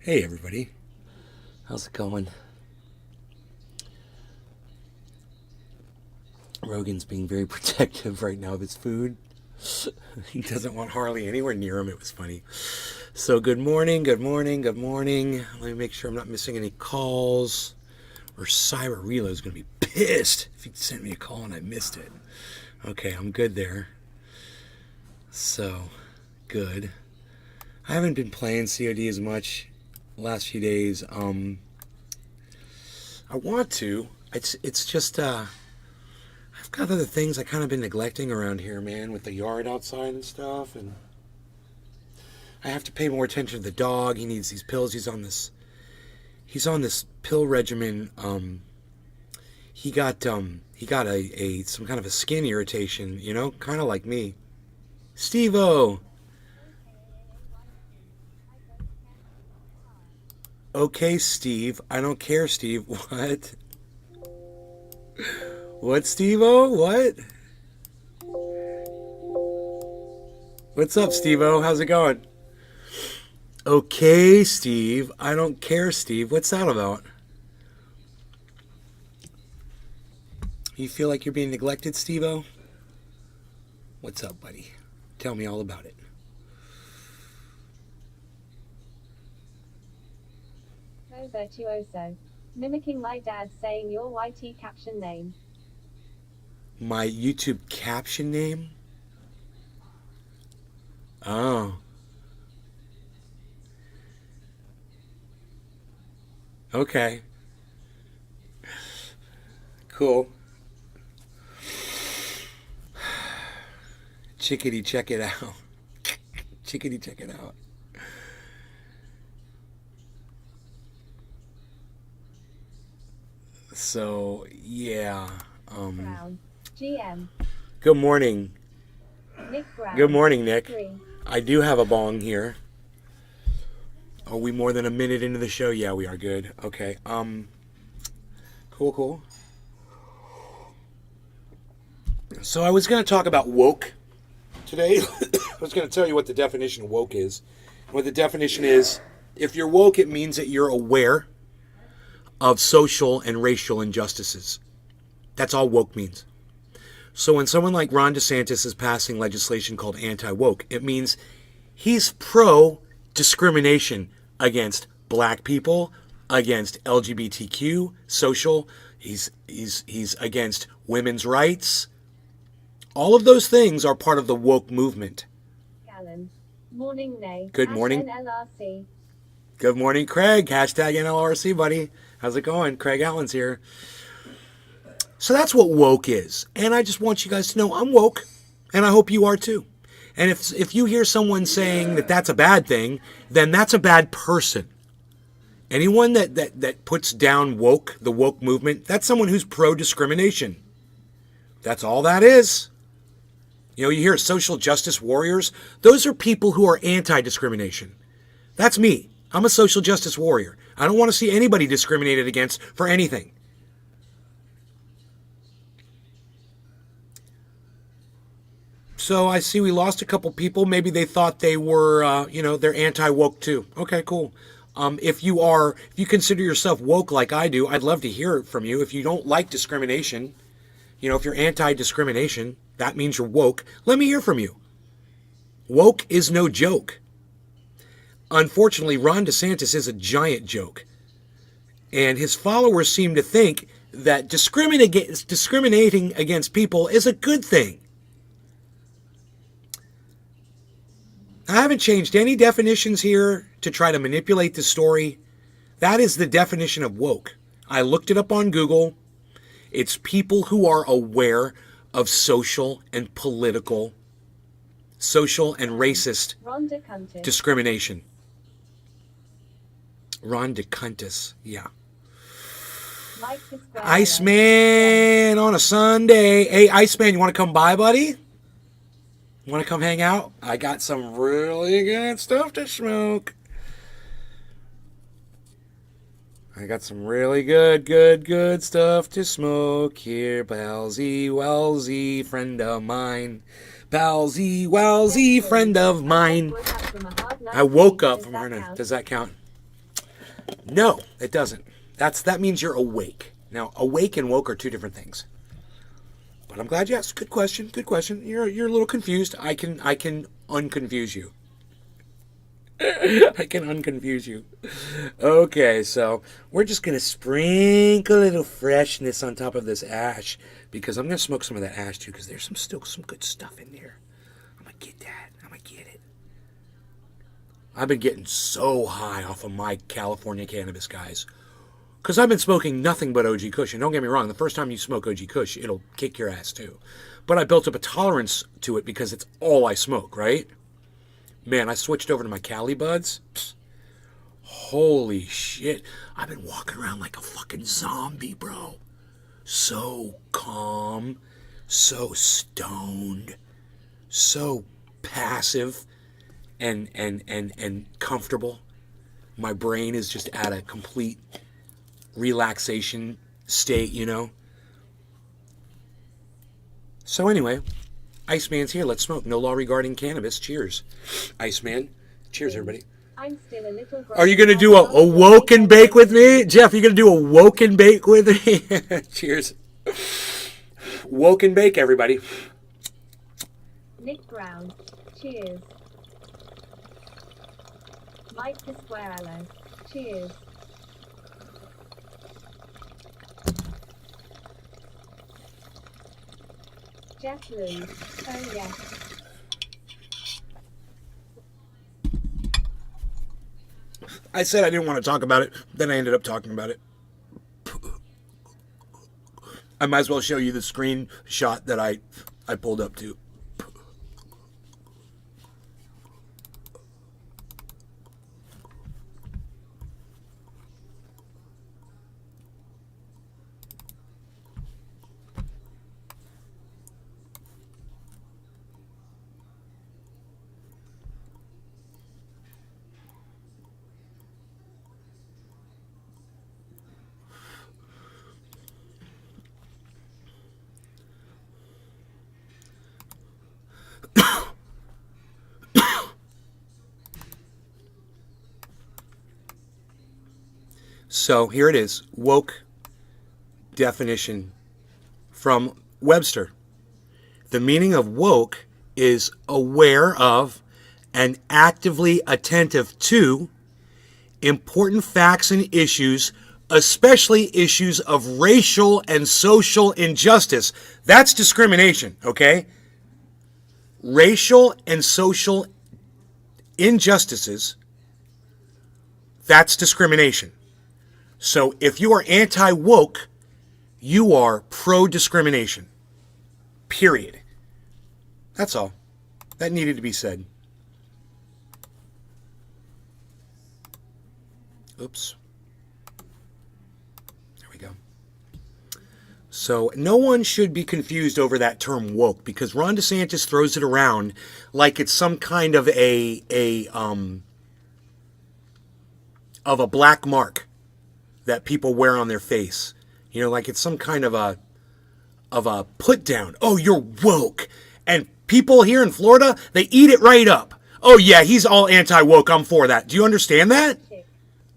Hey everybody, how's it going? Rogan's being very protective right now of his food. He doesn't want Harley anywhere near him. It was funny. So good morning, good morning, good morning. Let me make sure I'm not missing any calls. Or Cyber Reload's gonna be pissed if he sent me a call and I missed it. Okay, I'm good there. So, good. I haven't been playing COD as much last few days. I want to. It's just I've got other things I kind of been neglecting around here, man, with the yard outside and stuff, and I have to pay more attention to the dog. He needs these pills. He's on this pill regimen. He got a some kind of a skin irritation, kind of like me. Steve-O. Okay, Steve. I don't care, Steve. What? What, Steve-O? What? What's up, Steve-O? How's it going? Okay, Steve. I don't care, Steve. What's that about? You feel like you're being neglected, Steve-O? What's up, buddy? Tell me all about it. Oh, virtuoso. Mimicking my dad saying your YT caption name. My YouTube caption name? Oh. Okay. Cool. Chickadee, check it out. Chickadee, check it out. So, yeah. Brown. GM. Good morning. Nick Brown. Good morning, Nick. 3. I do have a bong here. Are we more than a minute into the show? Yeah, we are good. Okay. Cool. So I was going to talk about woke today. I was going to tell you what the definition of woke is. What the definition is, if you're woke, it means that you're aware of social and racial injustices. That's all woke means. So when someone like Ron DeSantis is passing legislation called anti-woke, it means he's pro-discrimination against black people, against LGBTQ, social. He's against women's rights. All of those things are part of the woke movement. Gallon. Morning, Nay. Good morning. NLRC. Good morning, Craig. Hashtag NLRC, buddy. How's it going? Craig Allen's here. So that's what woke is. And I just want you guys to know I'm woke, and I hope you are too. And if you hear someone saying that that's a bad thing, then that's a bad person. Anyone that puts down woke, the woke movement, that's someone who's pro-discrimination. That's all that is. You hear social justice warriors. Those are people who are anti-discrimination. That's me. I'm a social justice warrior. I don't want to see anybody discriminated against for anything. So I see we lost a couple people. Maybe they thought they were, they're anti-woke too. Okay, cool. If you consider yourself woke like I do, I'd love to hear it from you. If you don't like discrimination, if you're anti-discrimination, that means you're woke. Let me hear from you. Woke is no joke. Unfortunately, Ron DeSantis is a giant joke. And his followers seem to think that discriminating against people is a good thing. I haven't changed any definitions here to try to manipulate the story. That is the definition of woke. I looked it up on Google. It's people who are aware of social and political, social and racist discrimination. Ron DeSantis, yeah. Iceman on a Sunday. Hey, Iceman, you want to come by, buddy? You want to come hang out? I got some really good stuff to smoke. I got some really good stuff to smoke here. Palsy Wellsy, friend of mine. Palsy Wellsy, friend of mine. I woke up from her. Does that count? No, it doesn't. That means you're awake. Now, awake and woke are two different things. But I'm glad you asked. Good question. Good question. You're a little confused. I can unconfuse you. I can unconfuse you. Okay, so we're just gonna sprinkle a little freshness on top of this ash because I'm gonna smoke some of that ash too because there's still some good stuff in there. I'm gonna get that. I'm gonna get it. I've been getting so high off of my California cannabis, guys. Because I've been smoking nothing but OG Kush. And don't get me wrong, the first time you smoke OG Kush, it'll kick your ass too. But I built up a tolerance to it because it's all I smoke, right? Man, I switched over to my Cali Buds. Psst, holy shit. I've been walking around like a fucking zombie, bro. So calm, so stoned, so passive and comfortable. My brain is just at a complete relaxation state, you know. So anyway, Iceman's here. Let's smoke. No law regarding cannabis. Cheers, Iceman. Cheers, everybody. I'm still a little. Are you gonna do a woke and bake with me, Jeff? You gonna do a woke and bake with me? Cheers. Woke and bake, everybody. Nick Brown. Cheers. Mike Pasquale. Cheers. Jeff Lou. Oh yes. I said I didn't want to talk about it, then I ended up talking about it. I might as well show you the screenshot that I pulled up to. So here it is, woke definition from Webster. The meaning of woke is aware of and actively attentive to important facts and issues, especially issues of racial and social injustice. That's discrimination, okay? Racial and social injustices, that's discrimination. So if you are anti-woke, you are pro-discrimination. Period. That's all. That needed to be said. Oops. There we go. So no one should be confused over that term woke because Ron DeSantis throws it around like it's some kind of a black mark that people wear on their face. You know, like it's some kind of a put down. Oh, you're woke. And people here in Florida, they eat it right up. Oh yeah, he's all anti-woke. I'm for that. Do you understand that?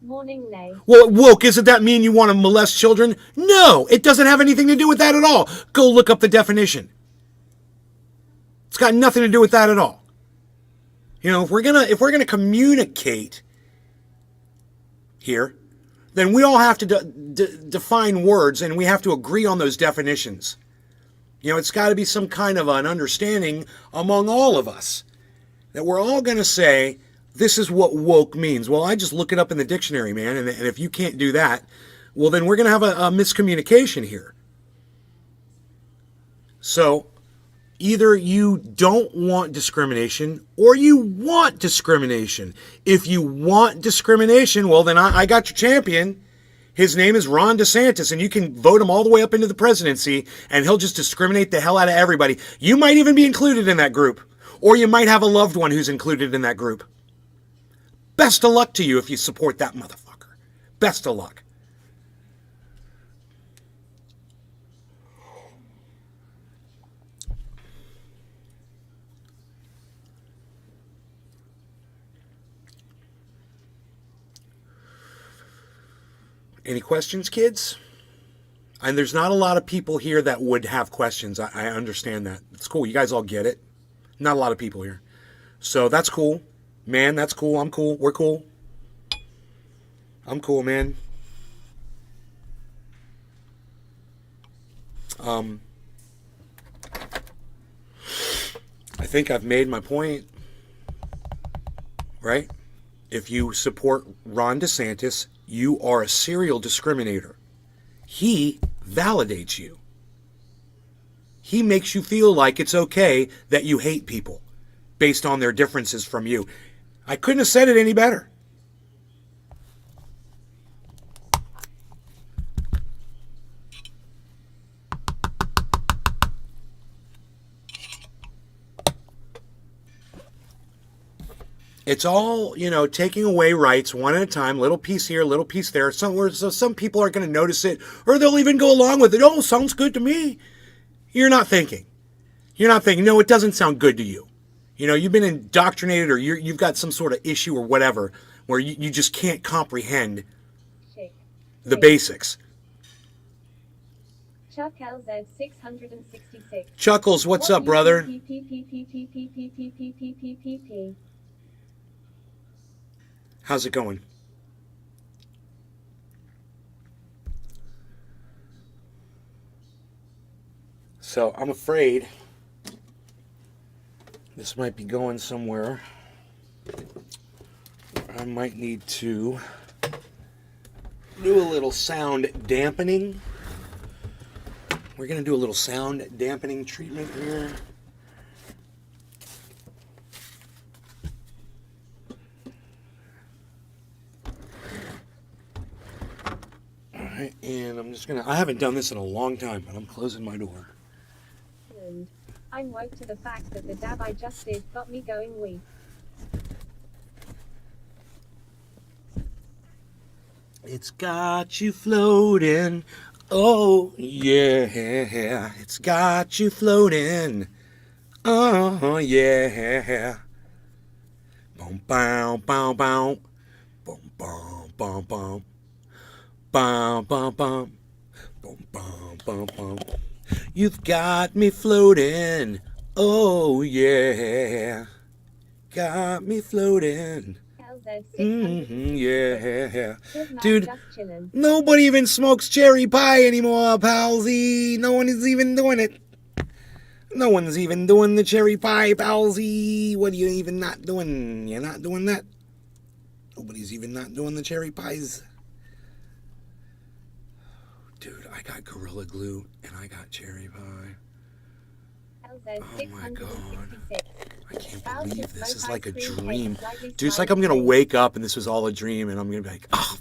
Morning, Nay. Well, woke, doesn't that mean you want to molest children? No, it doesn't have anything to do with that at all. Go look up the definition. It's got nothing to do with that at all. You know, if we're gonna communicate here, then we all have to define words and we have to agree on those definitions. You know, it's got to be some kind of an understanding among all of us that we're all going to say, this is what woke means. Well, I just look it up in the dictionary, man, and if you can't do that, well, then we're going to have a miscommunication here. So either you don't want discrimination or you want discrimination. If you want discrimination, well, then I got your champion. His name is Ron DeSantis, and you can vote him all the way up into the presidency, and he'll just discriminate the hell out of everybody. You might even be included in that group, or you might have a loved one who's included in that group. Best of luck to you if you support that motherfucker. Best of luck. Any questions, kids? And there's not a lot of people here that would have questions. I understand that. It's cool. You guys all get it. Not a lot of people here. So that's cool. Man, that's cool. I'm cool. We're cool. I'm cool, man. I think I've made my point, right? If you support Ron DeSantis, you are a serial discriminator. He validates you. He makes you feel like it's okay that you hate people based on their differences from you. I couldn't have said it any better. It's all, taking away rights one at a time, little piece here, little piece there. So some people aren't going to notice it, or they'll even go along with it. Oh, sounds good to me. You're not thinking. No, it doesn't sound good to you. You've been indoctrinated, or you've got some sort of issue or whatever, where you just can't comprehend the basics. Chuck LZ 666. Chuckles, what's up, brother? How's it going? So I'm afraid this might be going somewhere. I might need to do a little sound dampening. We're going to do a little sound dampening treatment here. And I'm just I haven't done this in a long time, but I'm closing my door. And I'm woke to the fact that the dab I just did got me going weak. It's got you floating. Oh, yeah. It's got you floating. Oh, yeah. Boom, bow, bow, bow. Boom, boom, boom, boom. Bum, bum, bum. Bum, bum, bum, bum. You've got me floating. Oh, yeah. Got me floating. Yeah. Dude, nobody even smokes cherry pie anymore, palsy. No one is even doing it. No one's even doing the cherry pie, palsy. What are you even not doing? You're not doing that. Nobody's even not doing the cherry pies. Dude, I got Gorilla Glue and I got cherry pie. Oh my god. I can't believe this is like a dream. Dude, it's like I'm going to wake up and this was all a dream and I'm going to be like, oh,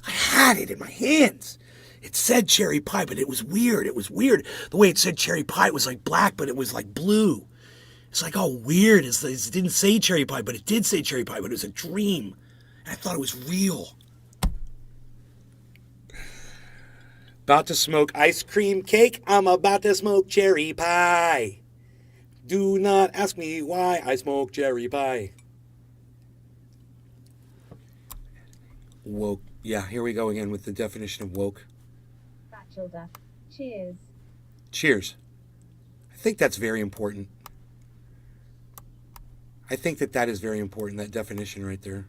I had it in my hands. It said cherry pie, but it was weird. It was weird. The way it said cherry pie, it was like black, but it was like blue. It's like all weird. It didn't say cherry pie, but it did say cherry pie, but it was a dream. And I thought it was real. About to smoke ice cream cake. I'm about to smoke cherry pie. Do not ask me why I smoke cherry pie. Woke. Yeah, here we go again with the definition of woke. Bachelor. Cheers. Cheers. I think that's very important. I think that is very important, that definition right there.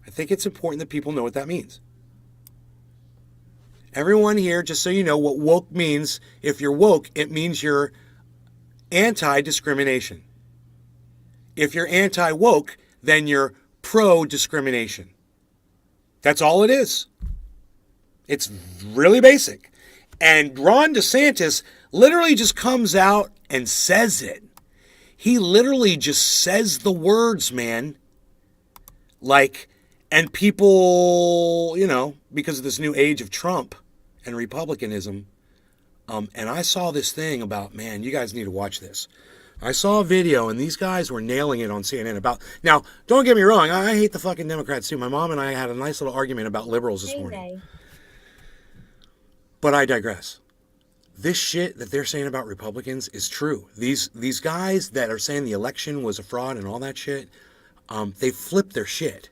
I think it's important that people know what that means. Everyone here, just so you know what woke means, if you're woke, it means you're anti-discrimination. If you're anti-woke, then you're pro-discrimination. That's all it is. It's really basic. And Ron DeSantis literally just comes out and says it. He literally just says the words, man. And people, because of this new age of Trump and Republicanism, and I saw this thing about, man, you guys need to watch this. I saw a video, and these guys were nailing it on CNN about, now, don't get me wrong, I hate the fucking Democrats too. My mom and I had a nice little argument about liberals this morning. But I digress. This shit that they're saying about Republicans is true. These guys that are saying the election was a fraud and all that shit, they flipped their shit.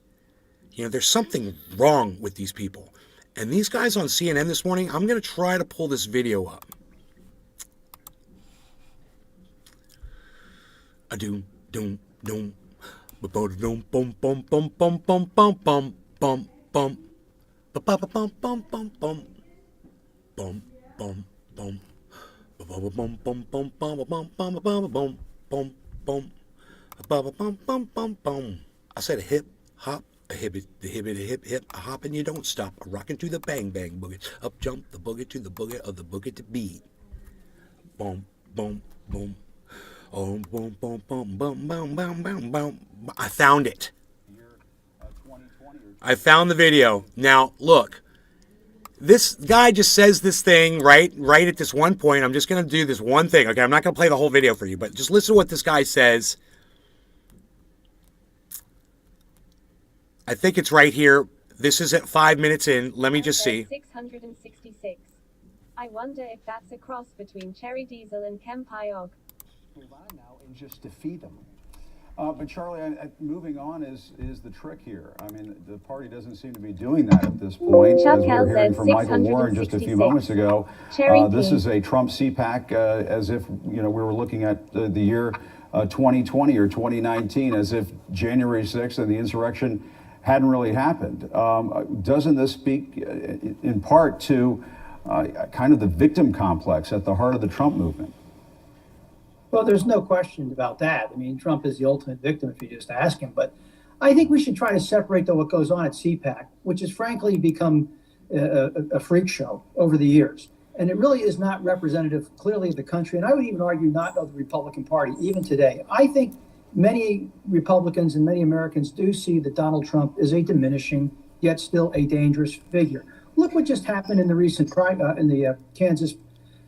There's something wrong with these people. And these guys on CNN this morning, I'm going to try to pull this video up. A doom, doom, doom. Ba-ba-da-dum, bum, bum, bum, bum, bum, bum, bum, bum, bum. Ba-ba-ba-bum, bum, bum, bum. Bum, bum, bum. Ba-ba-ba-bum, bum, bum, bum, bum, bum, bum, bum, bum, bum. Ba-ba-bum, bum, bum, bum. I said a hip, hop, a hibbit, the hibbit, a hip, hip, a hop, and you don't stop. A rockin' to the bang, bang, boogie. Up jump the boogie to the boogie of the boogie to beat. Boom, boom, boom. Oh, boom, boom, boom, boom, boom, boom, boom, boom. I found it. I found the video. Now, look. This guy just says this thing right at this one point. I'm just going to do this one thing. Okay, I'm not going to play the whole video for you, but just listen to what this guy says. I think it's right here. This is at 5 minutes in. Let me just see. 666. I wonder if that's a cross between Cherry Diesel and Kem Pyog. Move on now and just defeat them. But Charlie, moving on is the trick here. I mean, the party doesn't seem to be doing that at this point. Chuck As we were hearing said from Michael Warren just a few moments ago, this is a Trump CPAC, as if we were looking at the year 2020 or 2019, as if January 6th and the insurrection hadn't really happened. Doesn't this speak in part to kind of the victim complex at the heart of the Trump movement? Well, there's no question about that. I mean, Trump is the ultimate victim if you just ask him. But I think we should try to separate, though, what goes on at CPAC, which has frankly become a freak show over the years. And it really is not representative, clearly, of the country. And I would even argue not of the Republican Party, even today. I think many Republicans and many Americans do see that Donald Trump is a diminishing, yet still a dangerous figure. Look what just happened in the recent Kansas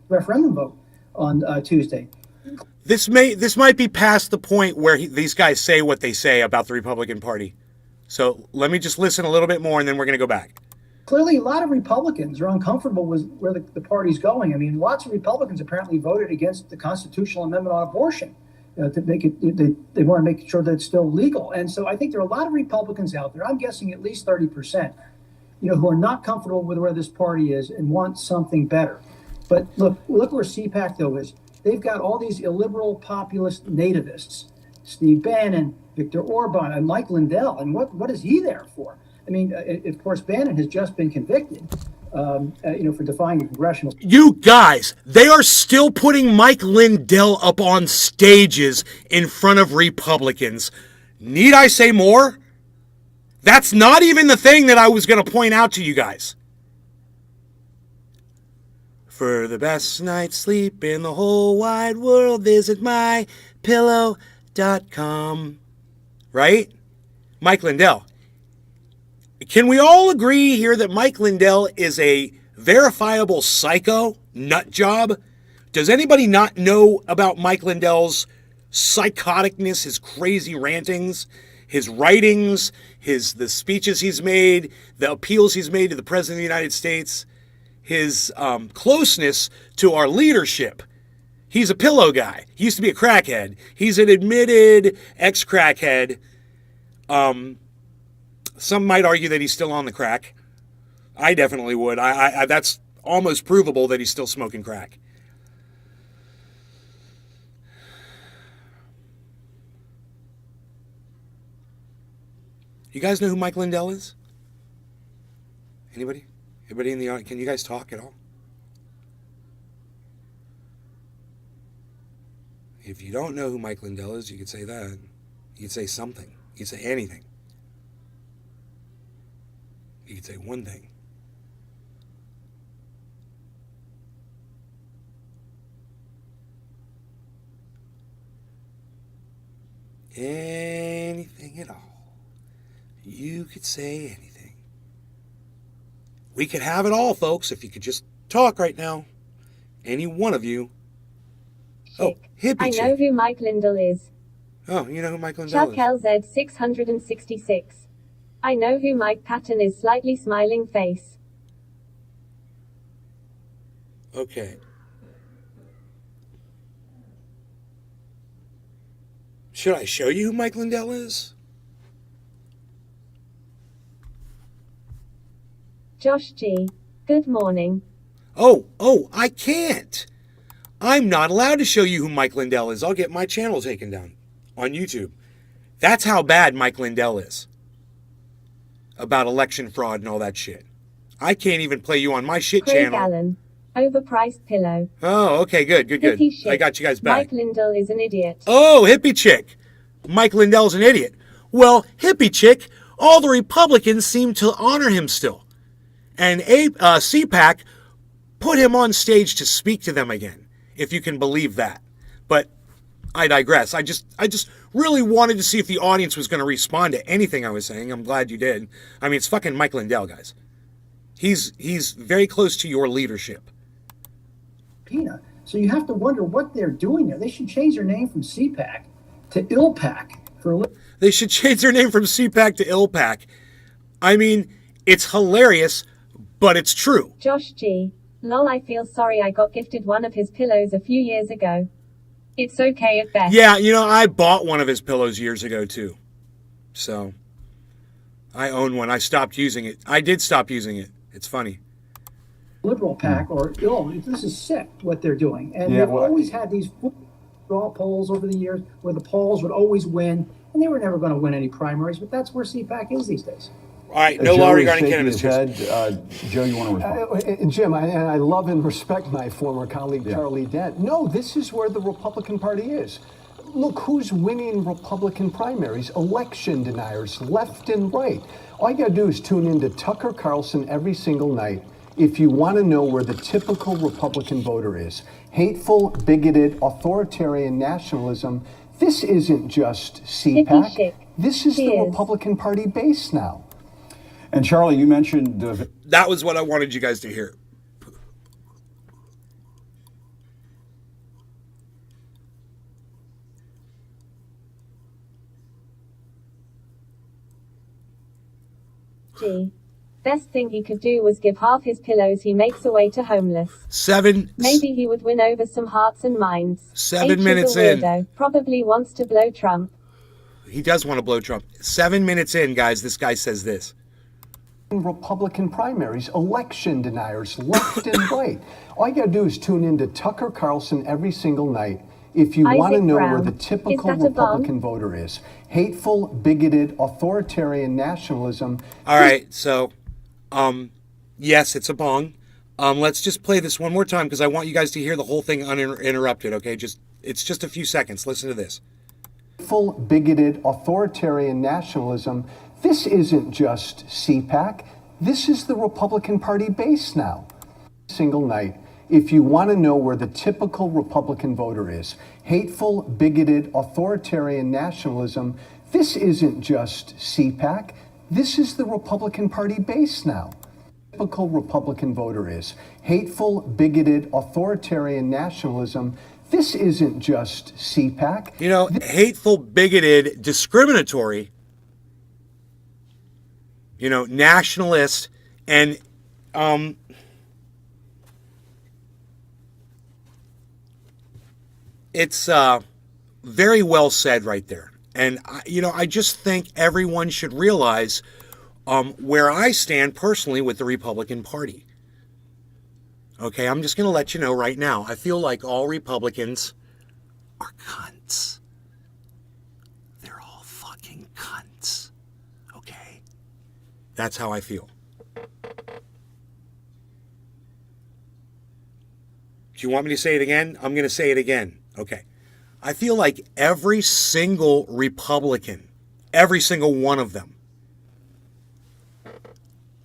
referendum vote on Tuesday. This might be past the point where these guys say what they say about the Republican Party. So let me just listen a little bit more, and then we're going to go back. Clearly, a lot of Republicans are uncomfortable with where the party's going. I mean, lots of Republicans apparently voted against the constitutional amendment on abortion to make it. They want to make sure that it's still legal. And so I think there are a lot of Republicans out there. I'm guessing at least 30%, who are not comfortable with where this party is and want something better. But look where CPAC though is. They've got all these illiberal populist nativists, Steve Bannon, Viktor Orban, and Mike Lindell. And what is he there for? I mean, of course, Bannon has just been convicted, for defying a congressional. You guys, they are still putting Mike Lindell up on stages in front of Republicans. Need I say more? That's not even the thing that I was going to point out to you guys. For the best night's sleep in the whole wide world, visit mypillow.com. Right? Mike Lindell. Can we all agree here that Mike Lindell is a verifiable psycho nut job? Does anybody not know about Mike Lindell's psychoticness, his crazy rantings, his writings, the speeches he's made, the appeals he's made to the President of the United States? His closeness to our leadership. He's a pillow guy. He used to be a crackhead. He's an admitted ex-crackhead. Some might argue that he's still on the crack. I definitely would. I that's almost provable that he's still smoking crack. You guys know who Mike Lindell is? Anybody? Everybody in the audience, can you guys talk at all? If you don't know who Mike Lindell is, you could say that. You could say something. You could say anything. You could say one thing. Anything at all. You could say anything. We could have it all, folks, if you could just talk right now. Any one of you. Oh, hippie I chick. know who Mike Lindell is. Oh, you know who Mike Lindell Chuck is. LZ 666. I know who Mike Patton is. Slightly smiling face. Okay. Should I show you who Mike Lindell is? Josh G. Good morning. Oh, I can't. I'm not allowed to show you who Mike Lindell is. I'll get my channel taken down on YouTube. That's how bad Mike Lindell is about election fraud and all that shit. I can't even play you on my shit Craig channel. Allen. Overpriced pillow. Oh, okay, good. Hippie chick. I got you guys back. Mike Lindell is an idiot. Oh, hippie chick. Mike Lindell's an idiot. Well, hippie chick, all the Republicans seem to honor him still. And CPAC put him on stage to speak to them again, if you can believe that. But I digress. I just really wanted to see if the audience was going to respond to anything I was saying. I'm glad you did. I mean, it's fucking Mike Lindell, guys. He's very close to your leadership. Pina. So you have to wonder what they're doing there. They should change their name from CPAC to ILPAC for. They should change their name from CPAC to ILPAC. I mean, it's hilarious, but it's true. Josh G. Lol, I feel sorry I got gifted one of his pillows a few years ago. It's okay at best. Yeah, I bought one of his pillows years ago, too. So, I own one. I stopped using it. I did stop using it. It's funny. Liberal PAC or this is sick what they're doing. And Yeah, they've well, always had these straw polls over the years where the polls would always win, and they were never going to win any primaries, but that's where CPAC is these days. All right, no Joe law is regarding shaking cannabis. his head. Joe, you want to respond? And Jim, I love and respect my former colleague Yeah. Charlie Dent. No, this is where the Republican Party is. Look who's winning Republican primaries. Election deniers, left and right. All you got to do is tune into Tucker Carlson every single night if you want to know where the typical Republican voter is. Hateful, bigoted, authoritarian nationalism. This isn't just Hippie CPAC. chic. This is the Cheers. Republican Party base now. And Charlie, you mentioned That was what I wanted you guys to hear. G. Best thing he could do was give half his pillows he makes away to homeless. Maybe he would win over some hearts and minds. 7 H is minutes a in. weirdo. Probably wants to blow Trump. He does want to blow Trump. 7 minutes in, guys, this guy says this. Republican primaries, election deniers, left and right. All you got to do is tune into Tucker Carlson every single night if you want to Isaac know Brown. where the typical Is that a bomb? Republican voter is. Hateful, bigoted, authoritarian nationalism. All right, so, yes, it's a bong. Let's just play this one more time because I want you guys to hear the whole thing uninterrupted, okay? It's just a few seconds. Listen to this. Hateful, bigoted, authoritarian nationalism. This isn't just CPAC. This is the Republican Party base now. Single night, if you want to know where the typical Republican voter is. Hateful, bigoted, authoritarian nationalism. This isn't just CPAC. This is the Republican Party base now. Typical Republican voter is. Hateful, bigoted, authoritarian nationalism. This isn't just CPAC. Hateful, bigoted, discriminatory, nationalist, and it's very well said right there. And, I just think everyone should realize where I stand personally with the Republican Party. Okay, I'm just going to let you know right now. I feel like all Republicans are cunts. They're all fucking cunts. Okay? That's how I feel. Do you want me to say it again? I'm going to say it again. Okay. I feel like every single Republican, every single one of them,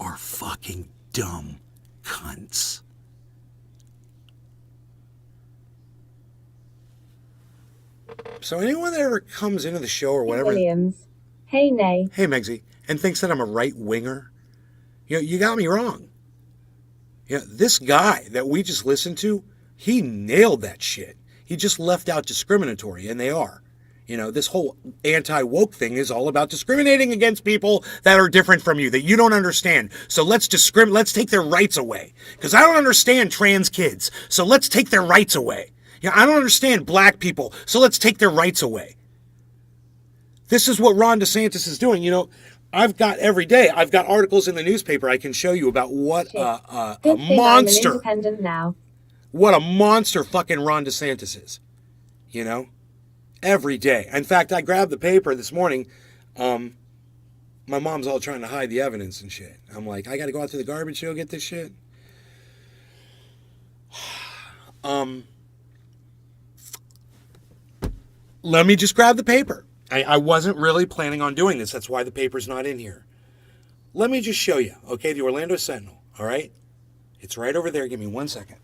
are fucking dumb cunts. So anyone that ever comes into the show or whatever, Williams. Hey, nay. hey Megsy, and thinks that I'm a right winger, you got me wrong. This guy that we just listened to, he nailed that shit. He just left out discriminatory, and they are. This whole anti-woke thing is all about discriminating against people that are different from you, that you don't understand. So let's take their rights away. Because I don't understand trans kids, so let's take their rights away. I don't understand black people, so let's take their rights away. This is what Ron DeSantis is doing. You know, I've got articles in the newspaper I can show you about what a monster. I'm an independent now. What a monster fucking Ron DeSantis is. You know? Every day. In fact, I grabbed the paper this morning. My mom's all trying to hide the evidence and shit. I'm like, I got to go out to the garbage to go get this shit. Let me just grab the paper. I wasn't really planning on doing this. That's why the paper's not in here. Let me just show you, okay? The Orlando Sentinel, all right? It's right over there. Give me 1 second.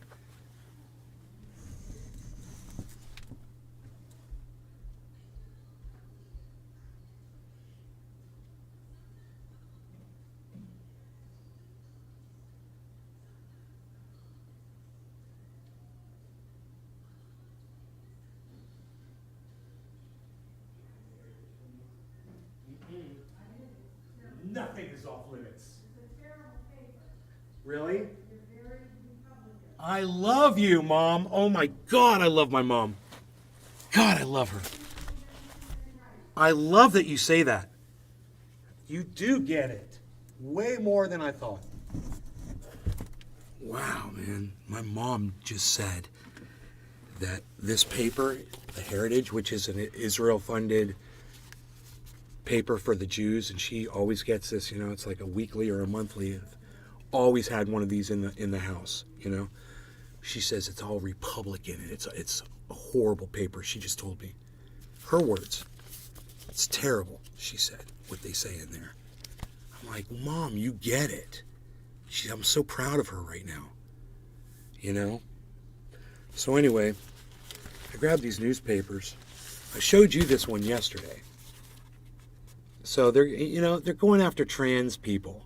Nothing is off limits. Really? I love you, Mom. Oh my God, I love my mom. God, I love her. I love that you say that. You do get it. Way more than I thought. Wow, man. My mom just said that this paper, The Heritage, which is an Israel-funded paper for the Jews, and she always gets this, you know, it's like a weekly or a monthly. Always had one of these in the house, you know. She says it's all Republican and it's a horrible paper. She just told me. Her words. It's terrible, she said, what they say in there. I'm like, Mom, you get it. I'm so proud of her right now. You know? So anyway, I grabbed these newspapers. I showed you this one yesterday. So they're going after trans people.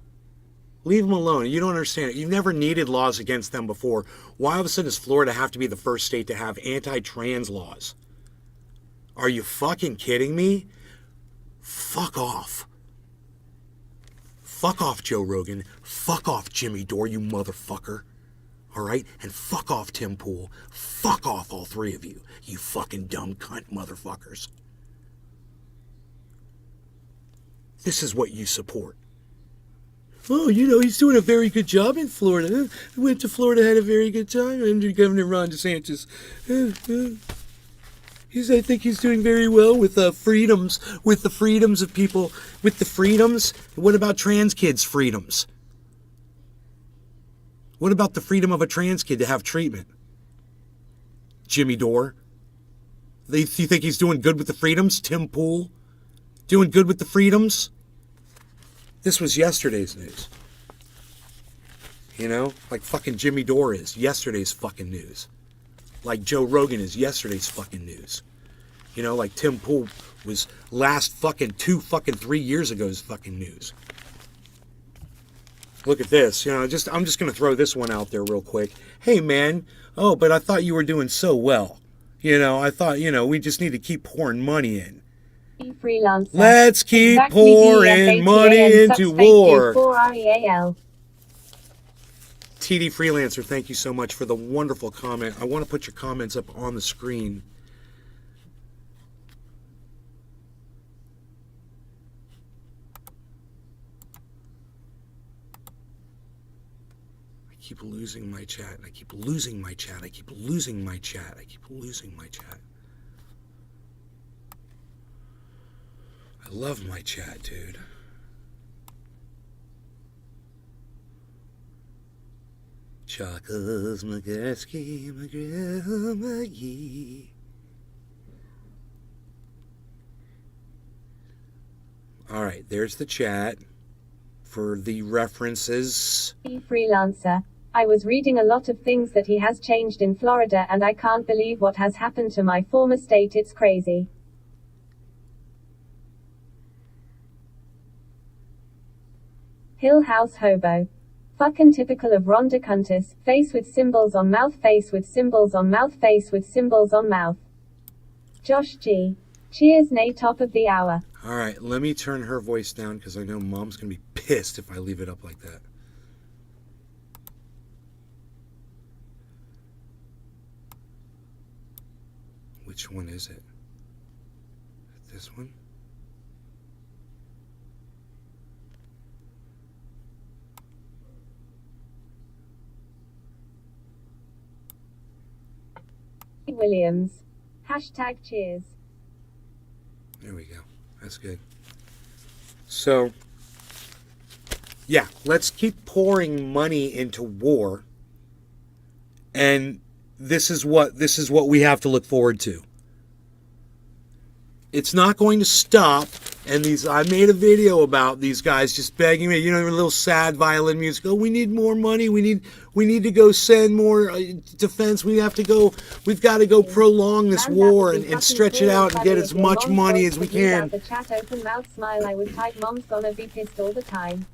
Leave them alone. You don't understand it. You've never needed laws against them before. Why all of a sudden does Florida have to be the first state to have anti-trans laws? Are you fucking kidding me? Fuck off. Fuck off, Joe Rogan. Fuck off, Jimmy Dore, you motherfucker. All right? And fuck off, Tim Pool. Fuck off, all three of you. You fucking dumb cunt motherfuckers. This is what you support. Oh, you know, he's doing a very good job in Florida. I went to Florida, had a very good time under Governor Ron DeSantis. I think he's doing very well with the freedoms of people, with the freedoms. What about trans kids' freedoms? What about the freedom of a trans kid to have treatment? Jimmy Dore. You think he's doing good with the freedoms? Tim Pool? Doing good with the freedoms? This was yesterday's news. You know? Like fucking Jimmy Dore is yesterday's fucking news. Like Joe Rogan is yesterday's fucking news. You know, like Tim Pool was last fucking 3 years ago's fucking news. Look at this. You know, I'm just going to throw this one out there real quick. Hey, man. Oh, but I thought you were doing so well. You know, I thought, you know, we just need to keep pouring money in. Freelancer. Let's keep pouring money into war. TD Freelancer, thank you so much for the wonderful comment. I want to put your comments up on the screen. I keep losing my chat. I keep losing my chat. I keep losing my chat. I keep losing my chat. I love my chat, dude. Chakos Magarsky Magramagi. All right, there's the chat for the references. Freelancer. I was reading a lot of things that he has changed in Florida, and I can't believe what has happened to my former state. It's crazy. Hill House Hobo. Fucking typical of Ron DeSantis. Face with symbols on mouth, face with symbols on mouth, face with symbols on mouth. Josh G. Cheers, Nate, top of the hour. All right, let me turn her voice down because I know Mom's going to be pissed if I leave it up like that. Which one is it? This one? Williams. Hashtag cheers. There we go. That's good. So, yeah, let's keep pouring money into war. And this is what we have to look forward to. It's not going to stop. And I made a video about these guys just begging me, a little sad violin music. Oh, we need more money. We need to go send more defense. We've got to go prolong this war and stretch it out and get as much money as we can. The chat open mouth smile. I would type mom's gonna be pissed all the time.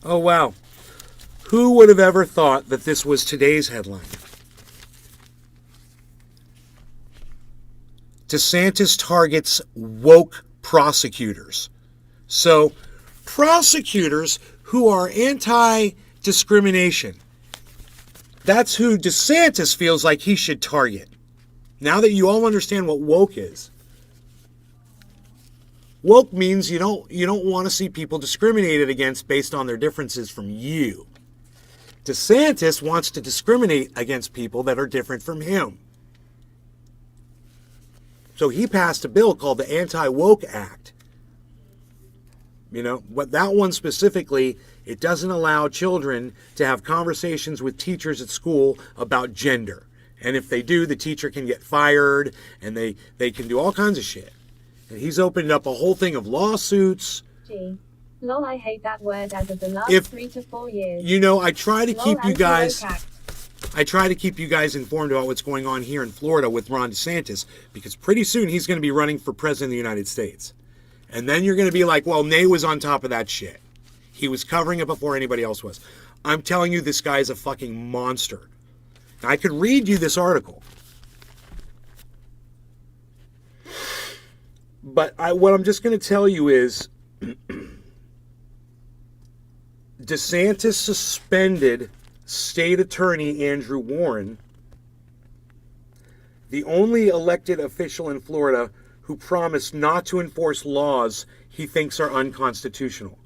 Oh, wow. Who would have ever thought that this was today's headline? DeSantis targets woke prosecutors. So, prosecutors who are anti-discrimination. That's who DeSantis feels like he should target. Now that you all understand what woke is. Woke means you don't want to see people discriminated against based on their differences from you. DeSantis wants to discriminate against people that are different from him. So he passed a bill called the Anti-Woke Act. But that one specifically, it doesn't allow children to have conversations with teachers at school about gender. And if they do, the teacher can get fired and they can do all kinds of shit. And he's opened up a whole thing of lawsuits. Gee. Lol, I hate that word as of the last 3 to 4 years. I try to keep you guys... I try to keep you guys informed about what's going on here in Florida with Ron DeSantis, because pretty soon he's going to be running for president of the United States. And then you're going to be like, well, Nate was on top of that shit. He was covering it before anybody else was. I'm telling you, this guy is a fucking monster. Now, I could read you this article. But what I'm just going to tell you is DeSantis suspended State Attorney Andrew Warren, the only elected official in Florida who promised not to enforce laws he thinks are unconstitutional.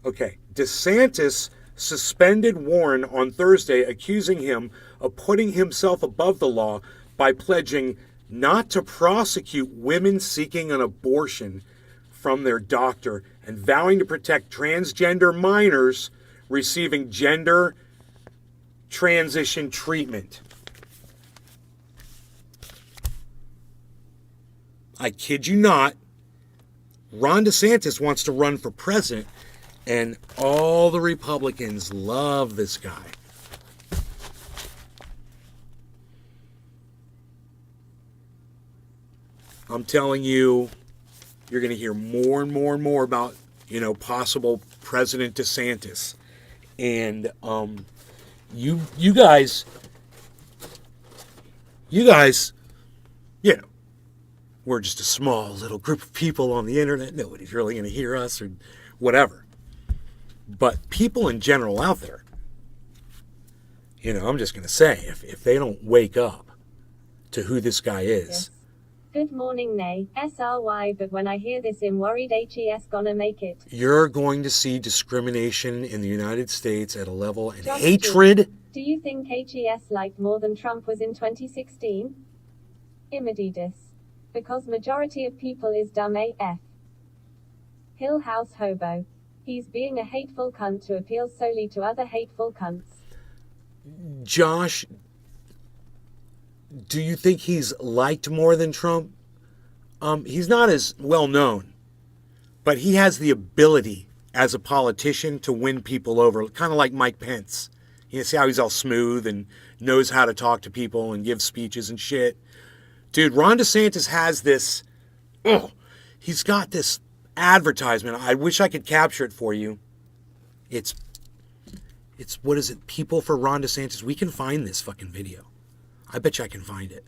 Okay, DeSantis suspended Warren on Thursday, accusing him of putting himself above the law by pledging not to prosecute women seeking an abortion from their doctor and vowing to protect transgender minors receiving gender transition treatment. I kid you not, Ron DeSantis wants to run for president, and all the Republicans love this guy. I'm telling you, you're going to hear more and more and more about, possible President DeSantis. And you guys, we're just a small little group of people on the internet. Nobody's really going to hear us or whatever. But people in general out there, I'm just going to say, if they don't wake up to who this guy is. Yes. Good morning, Nay. SRY, but when I hear this, I'm worried HES gonna make it. You're going to see discrimination in the United States at a level and Just hatred. Do you think HES liked more than Trump was in 2016? Immeditus. Because majority of people is dumb AF. Hill House Hobo. He's being a hateful cunt to appeal solely to other hateful cunts. Josh, do you think he's liked more than Trump? He's not as well known, but he has the ability as a politician to win people over, kind of like Mike Pence. You see how he's all smooth and knows how to talk to people and give speeches and shit. Dude, Ron DeSantis has this, he's got this advertisement. I wish I could capture it for you. It's what is it? People for Ron DeSantis. We can find this fucking video. I bet you I can find it.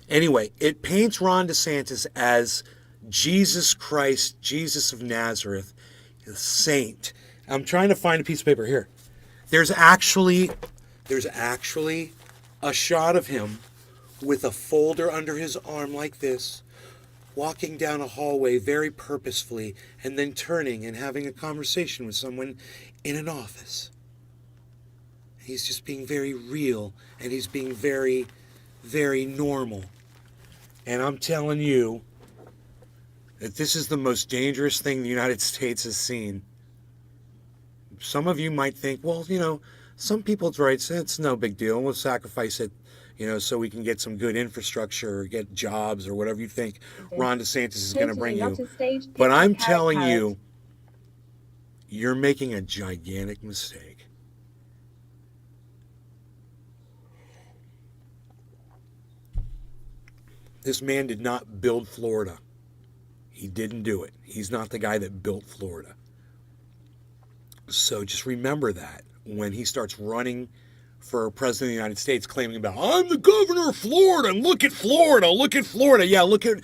Anyway, it paints Ron DeSantis as Jesus Christ, Jesus of Nazareth, the saint. I'm trying to find a piece of paper here. There's actually a shot of him with a folder under his arm like this, walking down a hallway very purposefully and then turning and having a conversation with someone in an office. He's just being very real, and he's being very, very normal. And I'm telling you that this is the most dangerous thing the United States has seen. Some of you might think, well, some people's rights, it's no big deal. We'll sacrifice it, so we can get some good infrastructure or get jobs or whatever you think Ron DeSantis is going to bring you. But I'm telling you, you're making a gigantic mistake. This man did not build Florida. He didn't do it. He's not the guy that built Florida. So just remember that when he starts running for president of the United States, claiming about, I'm the governor of Florida, and look at Florida, look at Florida. Yeah, look at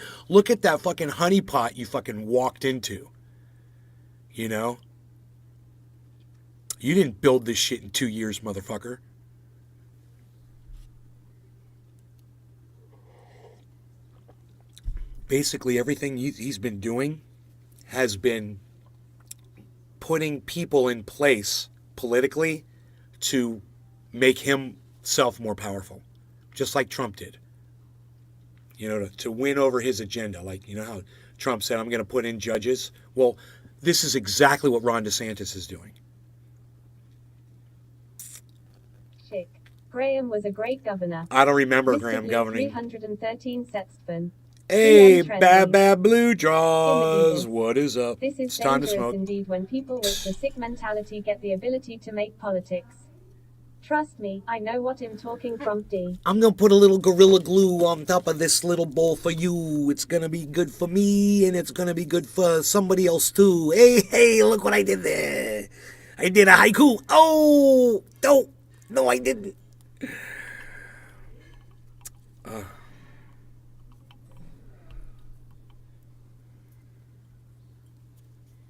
that fucking honeypot you fucking walked into. You didn't build this shit in 2 years, motherfucker. Basically, everything he's been doing has been putting people in place politically to make himself more powerful, just like Trump did. To win over his agenda. Like, how Trump said, I'm going to put in judges. Well, this is exactly what Ron DeSantis is doing. Chick. Graham was a great governor. I don't remember Mr. Graham Blue, governing. 313 Setspan. Hey, Trendy. bad blue jaws. What is up? This is It's time to dangerous smoke. indeed when people with the sick mentality get the ability to make politics. Trust me, I know what I'm talking from D. I'm going to put a little Gorilla Glue on top of this little bowl for you. It's going to be good for me, and it's going to be good for somebody else, too. Hey, look what I did there. I did a haiku. Oh, no, I didn't.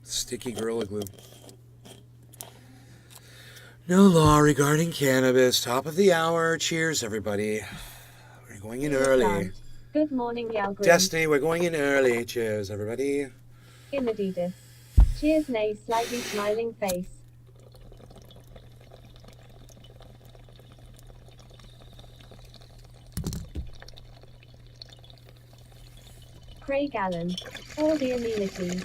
Sticky Gorilla Glue. No law regarding cannabis. Top of the hour. Cheers, everybody. We're going in early. Good morning, Yalgrim. Destiny, we're going in early. Cheers, everybody. In Adidas. Cheers, nay, slightly smiling face. Craig Allen. All the amenities.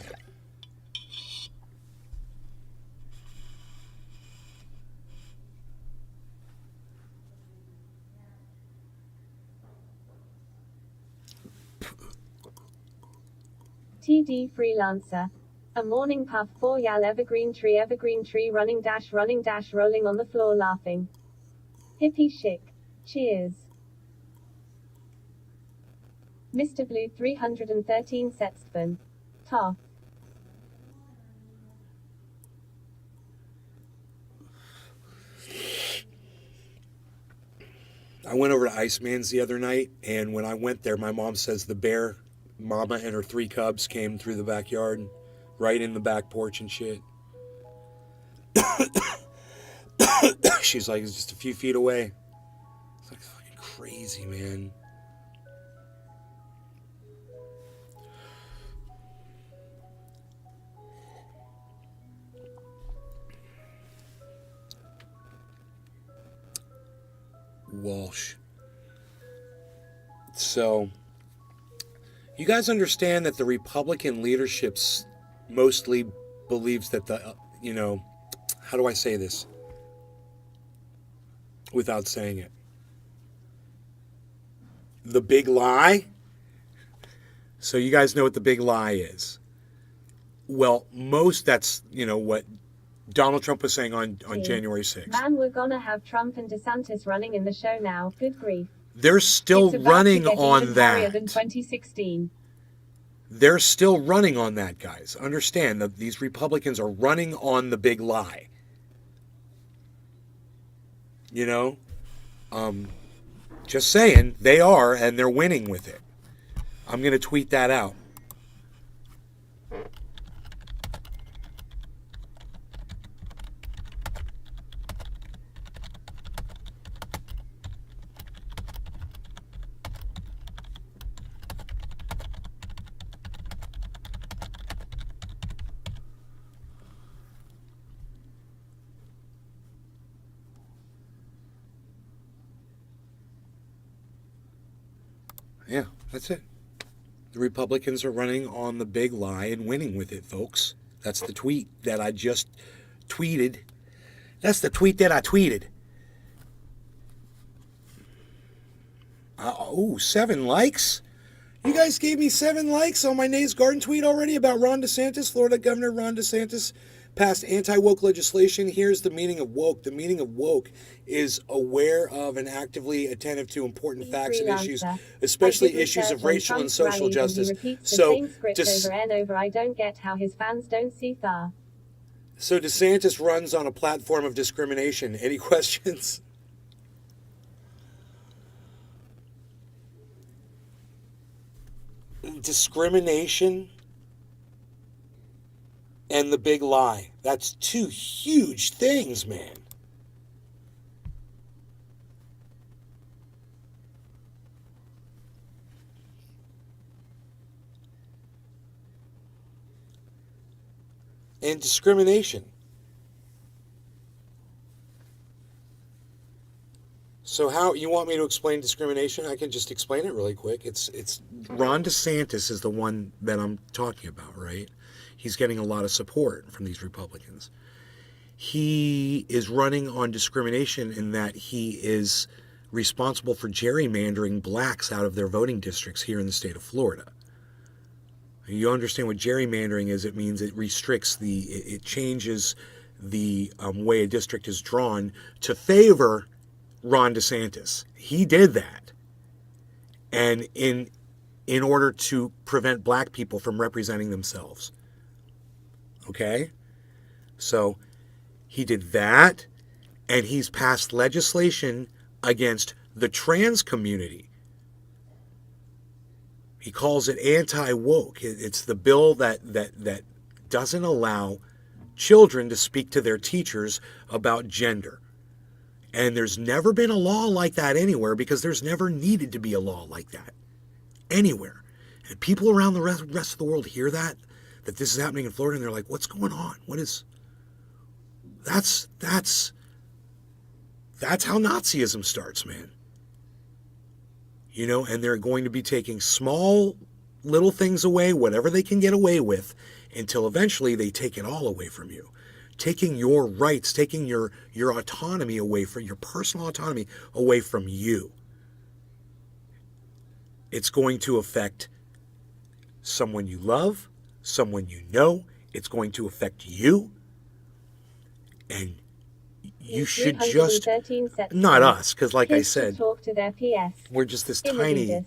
TD Freelancer. A morning puff for Yal evergreen tree running dash rolling on the floor laughing. Hippie chic. Cheers. Mr. Blue 313 Setspan. Ta. I went over to Iceman's the other night, and when I went there, my mom says the bear mama and her 3 cubs came through the backyard, right in the back porch and shit. She's like, it's just a few feet away. It's like fucking crazy, man. Walsh. So, you guys understand that the Republican leadership mostly believes that how do I say this without saying it? The big lie? So you guys know what the big lie is. Well, that's, what Donald Trump was saying on January 6th. Man, we're gonna have Trump and DeSantis running in the show now. Good grief. They're still It's about running to get on even harrier that. than 2016. They're still running on that, guys. Understand that these Republicans are running on the big lie. Just saying, they are, and they're winning with it. I'm going to tweet that out. Yeah, that's it. The Republicans are running on the big lie and winning with it, folks. That's the tweet that I just tweeted. That's the tweet that I tweeted. 7 likes? You guys gave me 7 likes on my Nays Garden tweet already about Ron DeSantis. Florida Governor Ron DeSantis passed anti-woke legislation. Here's the meaning of woke. The meaning of woke is aware of and actively attentive to important facts and issues, especially issues of racial and social justice. So, I don't get how his fans don't see that. So DeSantis runs on a platform of discrimination. Any questions? Discrimination and the big lie. That's 2 huge things, man. And discrimination. So how you want me to explain discrimination? I can just explain it really quick. It's Ron DeSantis is the one that I'm talking about, right? He's getting a lot of support from these Republicans. He is running on discrimination in that he is responsible for gerrymandering blacks out of their voting districts here in the state of Florida. You understand what gerrymandering is? It means it restricts it changes the way a district is drawn to favor Ron DeSantis. He did that. And in order to prevent black people from representing themselves. Okay? So he did that, and he's passed legislation against the trans community. He calls it anti-woke. It's the bill that doesn't allow children to speak to their teachers about gender. And there's never been a law like that anywhere because there's never needed to be a law like that anywhere. And people around the rest of the world hear that this is happening in Florida, and they're like, what's going on? What is... That's how Nazism starts, man. You know, and they're going to be taking small little things away, whatever they can get away with, until eventually they take it all away from you. Taking your rights, taking your autonomy away from your personal autonomy away from you. It's going to affect someone you love, someone you know. It's going to affect you. And you should just, not us, because like I said, we're just this tiny,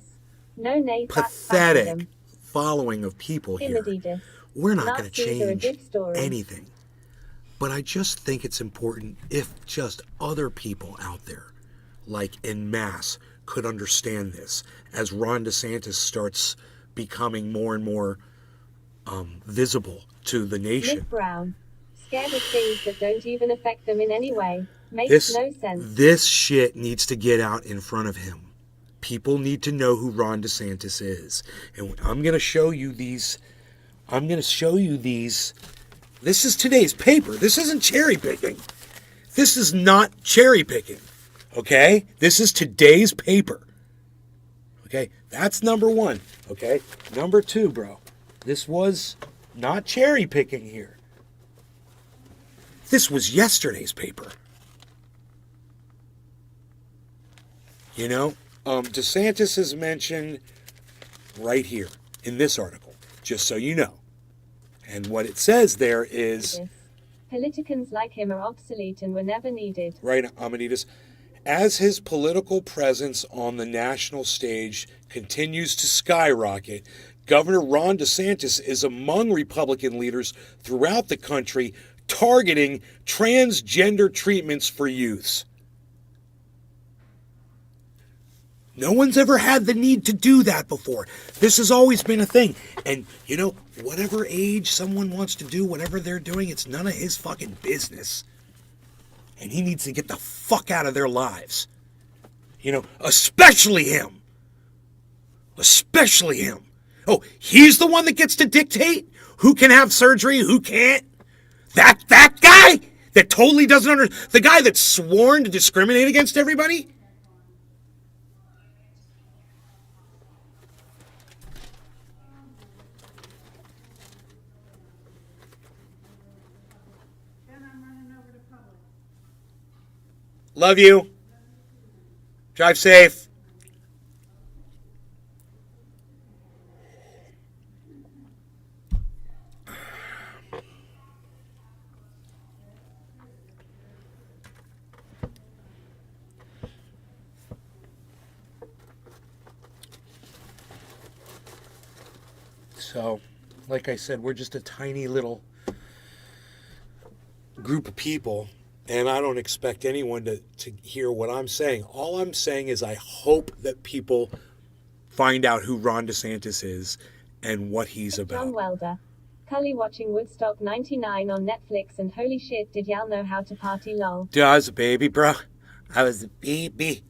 pathetic following of people here. We're not going to change anything. But I just think it's important if just other people out there, like en masse, could understand this as Ron DeSantis starts becoming more and more visible to the nation. Nick Brown, scared of things that don't even affect them in any way. Makes no sense. This shit needs to get out in front of him. People need to know who Ron DeSantis is. And I'm going to show you these. This is today's paper. This isn't cherry picking. This is not cherry picking. Okay? This is today's paper. Okay? That's number 1. Okay? Number 2, bro. This was not cherry picking here. This was yesterday's paper. You know? DeSantis is mentioned right here in this article, just so you know. And what it says there is... Politicans like him are obsolete and were never needed. Right, Amanitas. As his political presence on the national stage continues to skyrocket, Governor Ron DeSantis is among Republican leaders throughout the country targeting transgender treatments for youths. No one's ever had the need to do that before. This has always been a thing. And, you know, whatever age someone wants to do, whatever they're doing, it's none of his fucking business. And he needs to get the fuck out of their lives. You know, especially him. Especially him. Oh, he's the one that gets to dictate who can have surgery, who can't? That guy that totally doesn't the guy that's sworn to discriminate against everybody? Love you. Drive safe. So, like I said, we're just a tiny little group of people, and I don't expect anyone to hear what I'm saying. All I'm saying is I hope that people find out who Ron DeSantis is and what he's John about. Welder. Cully watching Woodstock 99 on Netflix and holy shit, did y'all know how to party lol. Dude, I was a baby, bro. I was a baby.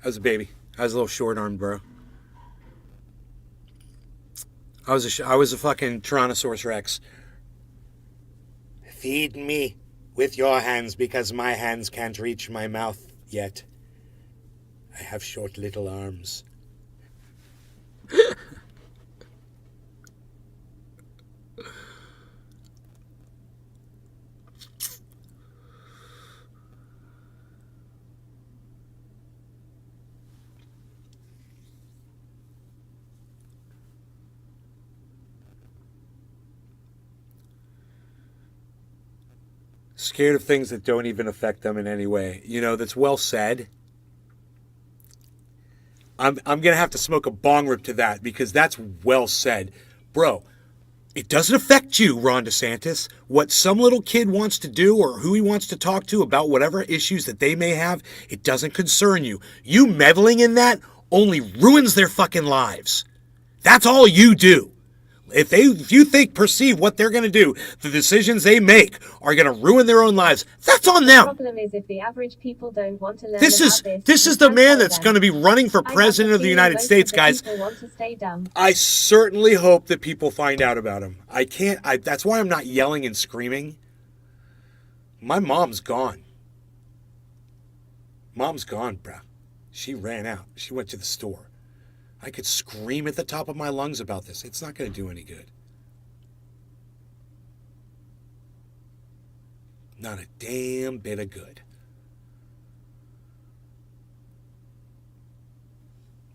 I was a baby. I was a little short-armed, bro. I was a fucking Tyrannosaurus Rex. Feed me with your hands because my hands can't reach my mouth yet. I have short little arms. Scared of things that don't even affect them in any way. You know, that's well said. I'm going to have to smoke a bong rip to that because that's well said. Bro, it doesn't affect you, Ron DeSantis. What some little kid wants to do or who he wants to talk to about whatever issues that they may have, it doesn't concern you. You meddling in that only ruins their fucking lives. That's all you do. If you perceive what they're going to do, the decisions they make are going to ruin their own lives, that's on The them. problem is if the average people don't want to learn This about is the man that's going to be running for president of the United States, guys. People want to stay dumb. I certainly hope that people find out about him. That's why I'm not yelling and screaming. My mom's gone. Mom's gone, bruh. She ran out. She went to the store. I could scream at the top of my lungs about this. It's not going to do any good. Not a damn bit of good.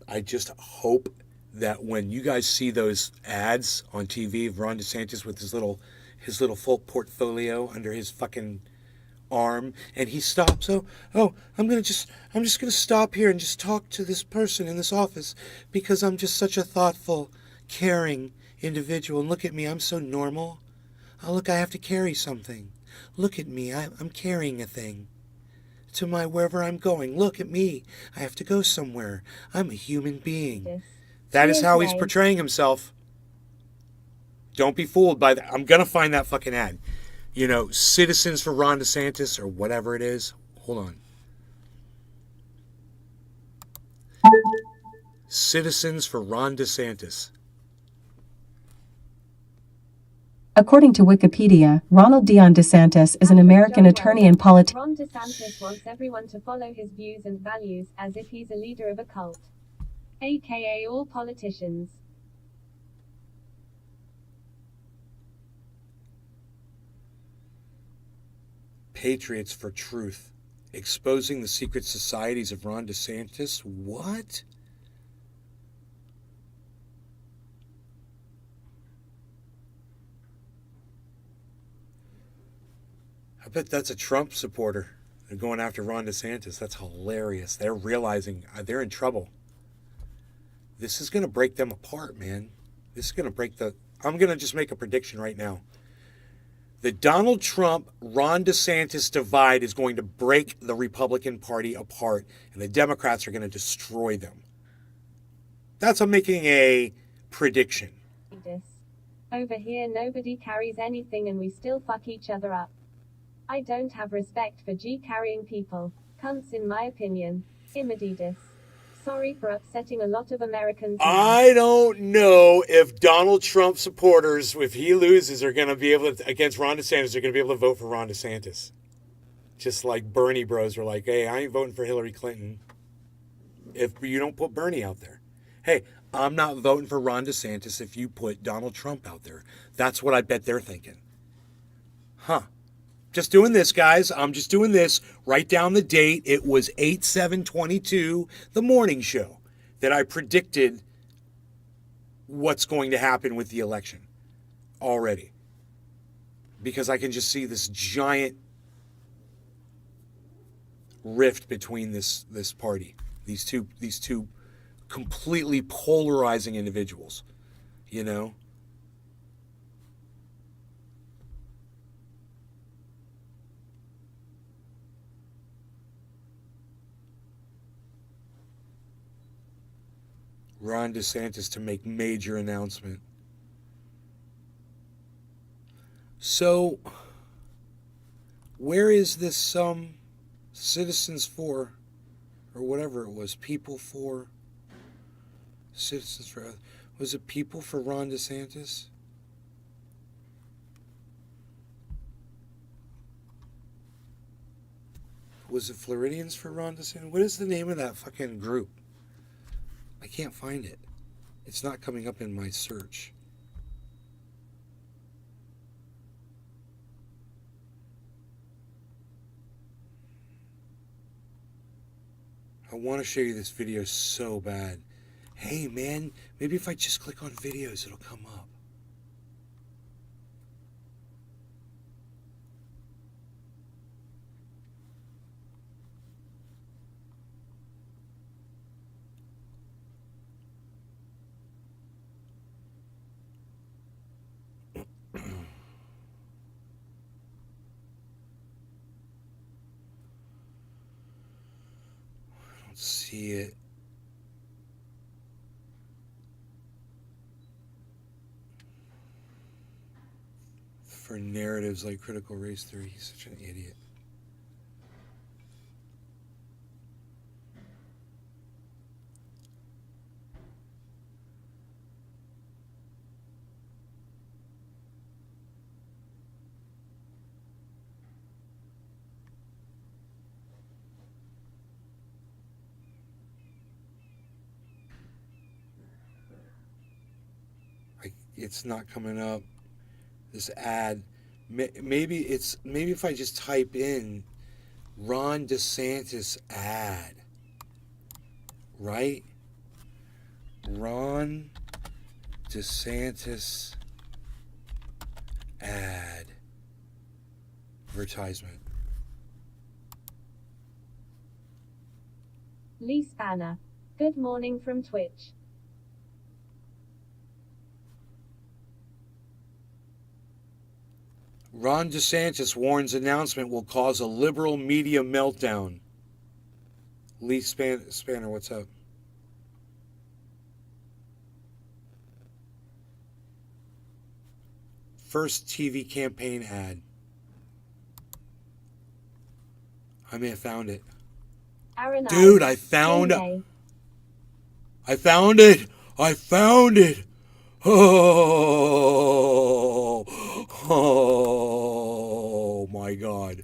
I just hope that when you guys see those ads on TV of Ron DeSantis with his little full portfolio under his fucking arm, and he stops. I'm just gonna stop here and just talk to this person in this office because I'm just such a thoughtful, caring individual. And look at me, I'm so normal. Oh, look, I have to carry something. Look at me, I'm carrying a thing to my wherever I'm going. Look at me, I have to go somewhere. I'm a human being. That is how he's portraying himself. Don't be fooled by that. I'm gonna find that fucking ad. You know, Citizens for Ron DeSantis or whatever it is. Hold on. Citizens for Ron DeSantis. According to Wikipedia, Ronald Dion DeSantis is an American attorney and politician. Ron DeSantis wants everyone to follow his views and values as if he's a leader of a cult. AKA all politicians. Patriots for Truth. Exposing the secret societies of Ron DeSantis. What? I bet that's a Trump supporter. They're going after Ron DeSantis. That's hilarious. They're realizing they're in trouble. This is going to break them apart, man. This is going to break I'm going to just make a prediction right now. The Donald Trump, Ron DeSantis divide is going to break the Republican Party apart, and the Democrats are going to destroy them. I'm making a prediction. Over here nobody carries anything and we still fuck each other up. I don't have respect for G-carrying people. Cunts in my opinion. Imadidas. Sorry for upsetting a lot of Americans. I don't know if Donald Trump supporters, if he loses, are going to be able to, against Ron DeSantis, they're going to be able to vote for Ron DeSantis. Just like Bernie bros were like, hey, I ain't voting for Hillary Clinton if you don't put Bernie out there. Hey, I'm not voting for Ron DeSantis if you put Donald Trump out there. That's what I bet they're thinking. Huh. Just doing this, guys. I'm just doing this. Write down the date. It was 8/7/22, the morning show, that I predicted what's going to happen with the election already. Because I can just see this giant rift between this party, these two completely polarizing individuals, you know? Ron DeSantis to make major announcement. So, where is this Citizens for, or whatever it was, People for, Citizens for, was it People for Ron DeSantis? Was it Floridians for Ron DeSantis? What is the name of that fucking group? I can't find it. It's not coming up in my search. I want to show you this video so bad. Hey man, maybe if I just click on videos, it'll come up. See it. For narratives like critical race theory, he's such an idiot. It's not coming up. This ad, maybe if I just type in Ron DeSantis ad, right? Ron DeSantis ad advertisement. Lee Spanner. Good morning from Twitch. Ron DeSantis warns announcement will cause a liberal media meltdown. Lee Spanner, what's up? First TV campaign ad. I may have found it. Aaron Dude, I. I found J-A. I found it. I found it. Oh, oh my God.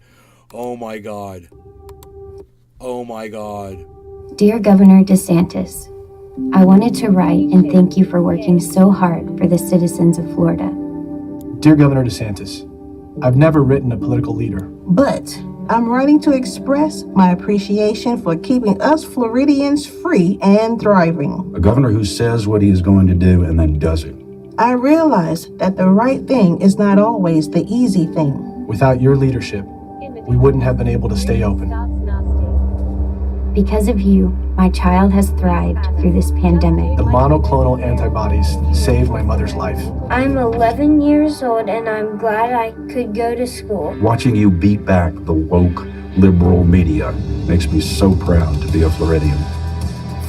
Oh my God. Oh my God. Dear Governor DeSantis, I wanted to write and thank you for working so hard for the citizens of Florida. Dear Governor DeSantis, I've never written a political leader. But I'm writing to express my appreciation for keeping us Floridians free and thriving. A governor who says what he is going to do and then does it. I realize that the right thing is not always the easy thing. Without your leadership, we wouldn't have been able to stay open. Because of you, my child has thrived through this pandemic. The monoclonal antibodies saved my mother's life. I'm 11 years old and I'm glad I could go to school. Watching you beat back the woke liberal media makes me so proud to be a Floridian.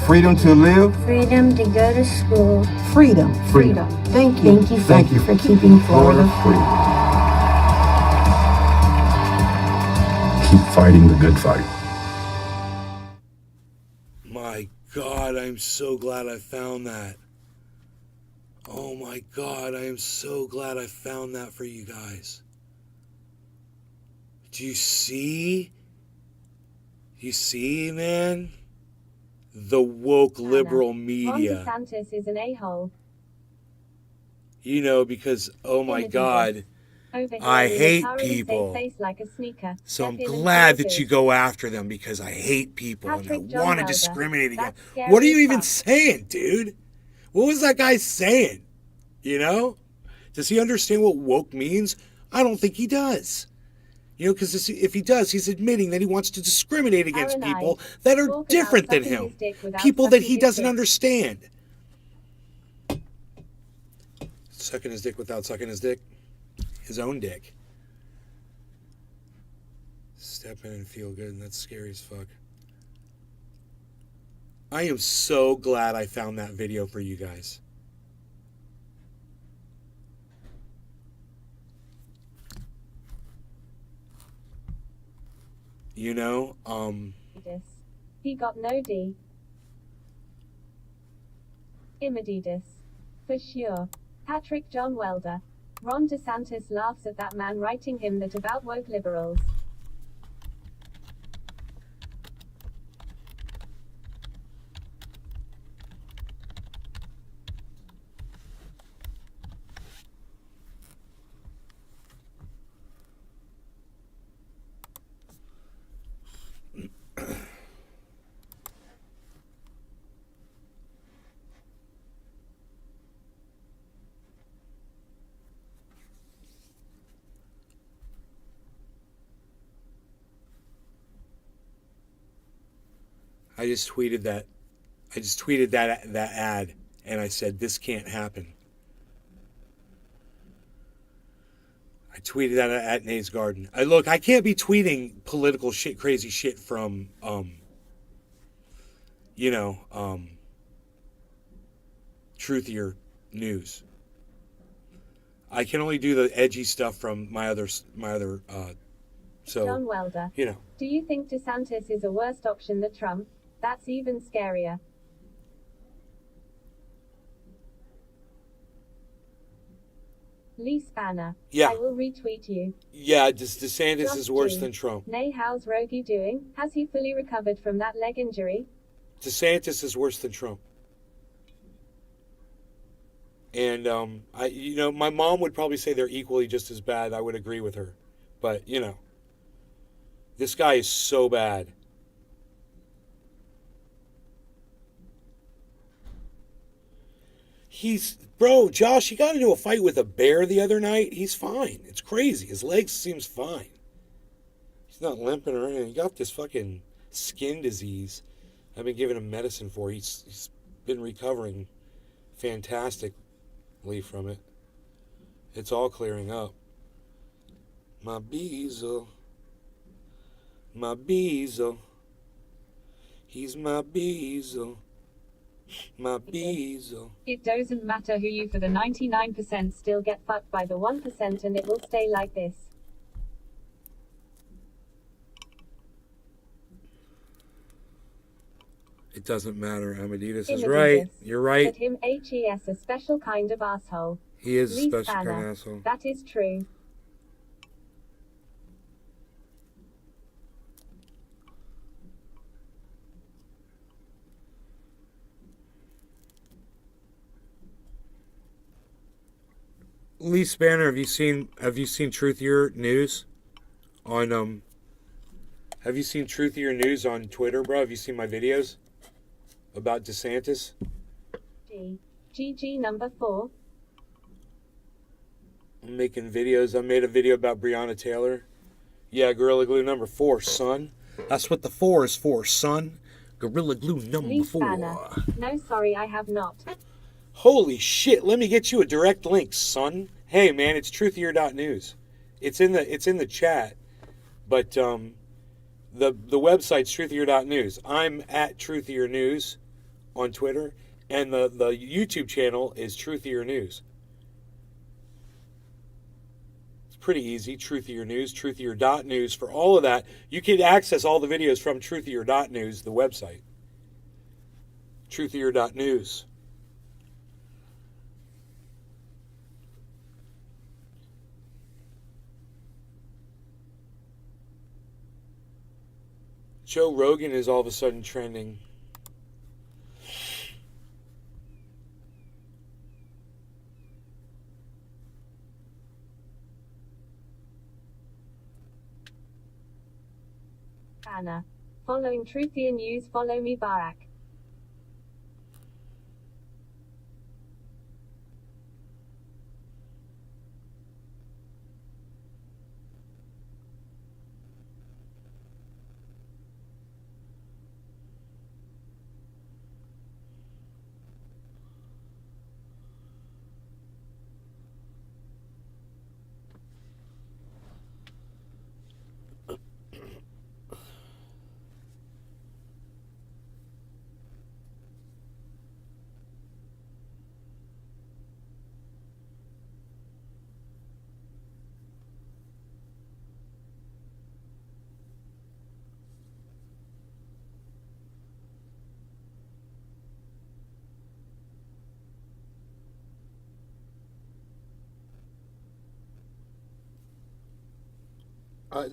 Freedom to live. Freedom to go to school. Freedom. Freedom. Thank you. Thank you for keeping Florida free. Keep fighting the good fight. My God, I'm so glad I found that. Oh my God, I am so glad I found that for you guys. Do you see? You see, man? The woke liberal media. Ron DeSantis is an a-hole. You know, because, oh my God. Over here, I we hate literally say people. face like a sneaker. So I'm Step in and glad feel that you good. go after them because I hate people and I Patrick John want to Welder. discriminate against. That's scary What are you as even fuck. saying, dude? What was that guy saying? You know? Does he understand what woke means? I don't think he does. You know, because if he does, he's admitting that he wants to discriminate against Aaron people Ives. that are Talk about different than sucking him. his dick without People that sucking he his doesn't dick. understand. Sucking his dick without sucking his dick. His own dick. Step in and feel good, and that's scary as fuck. I am so glad I found that video for you guys. You know, He got no D. Imadidas. For sure. Patrick John Welder. Ron DeSantis laughs at that man writing him that about woke liberals. I just tweeted that. I just tweeted that ad, and I said this can't happen. I tweeted that at Nate's Garden. I can't be tweeting political shit, crazy shit from, truthier news. I can only do the edgy stuff from my other. John Welder. You know. Do you think DeSantis is a worse option than Trump? That's even scarier. Lee Spanner. Yeah. I will retweet you. Yeah, DeSantis Just is worse G. than Trump. Nay, how's Rogie doing? Has he fully recovered from that leg injury? DeSantis is worse than Trump. And my mom would probably say they're equally just as bad. I would agree with her. But, this guy is so bad. Bro, Josh, he got into a fight with a bear the other night. He's fine. It's crazy. His legs seems fine. He's not limping or anything. He got this fucking skin disease. I've been giving him medicine for. He's been recovering fantastically from it. It's all clearing up. My Beezle. My Beezle. He's my Beezle. My Beezle. It doesn't matter who you for the 99% still get fucked by the 1% and it will stay like this. It doesn't matter. Amadidas is right. You're right. But him HES a special kind of asshole. He is a Lee special kind Spanner. of asshole. That is true. Lee Spanner, have you seen Truthier News on have you seen Truthier News on Twitter, bro? Have you seen my videos about DeSantis? GG number 4. I'm making videos. I made a video about Breonna Taylor. Yeah, Gorilla Glue number 4, son. That's what the 4 is for, son. Gorilla Glue number Lee 4. Spanner. No, sorry, I have not. Holy shit, let me get you a direct link, son. Hey man, it's truthier.news. It's in the chat. But the website's truthier.news. I'm at Truthier News on Twitter, and the YouTube channel is Truthier News. It's pretty easy. Truthier News, truthier.news. For all of that, you can access all the videos from truthier.news, the website. Truthier.news. Joe Rogan is all of a sudden trending. banner. Following truthier news, follow me Barack.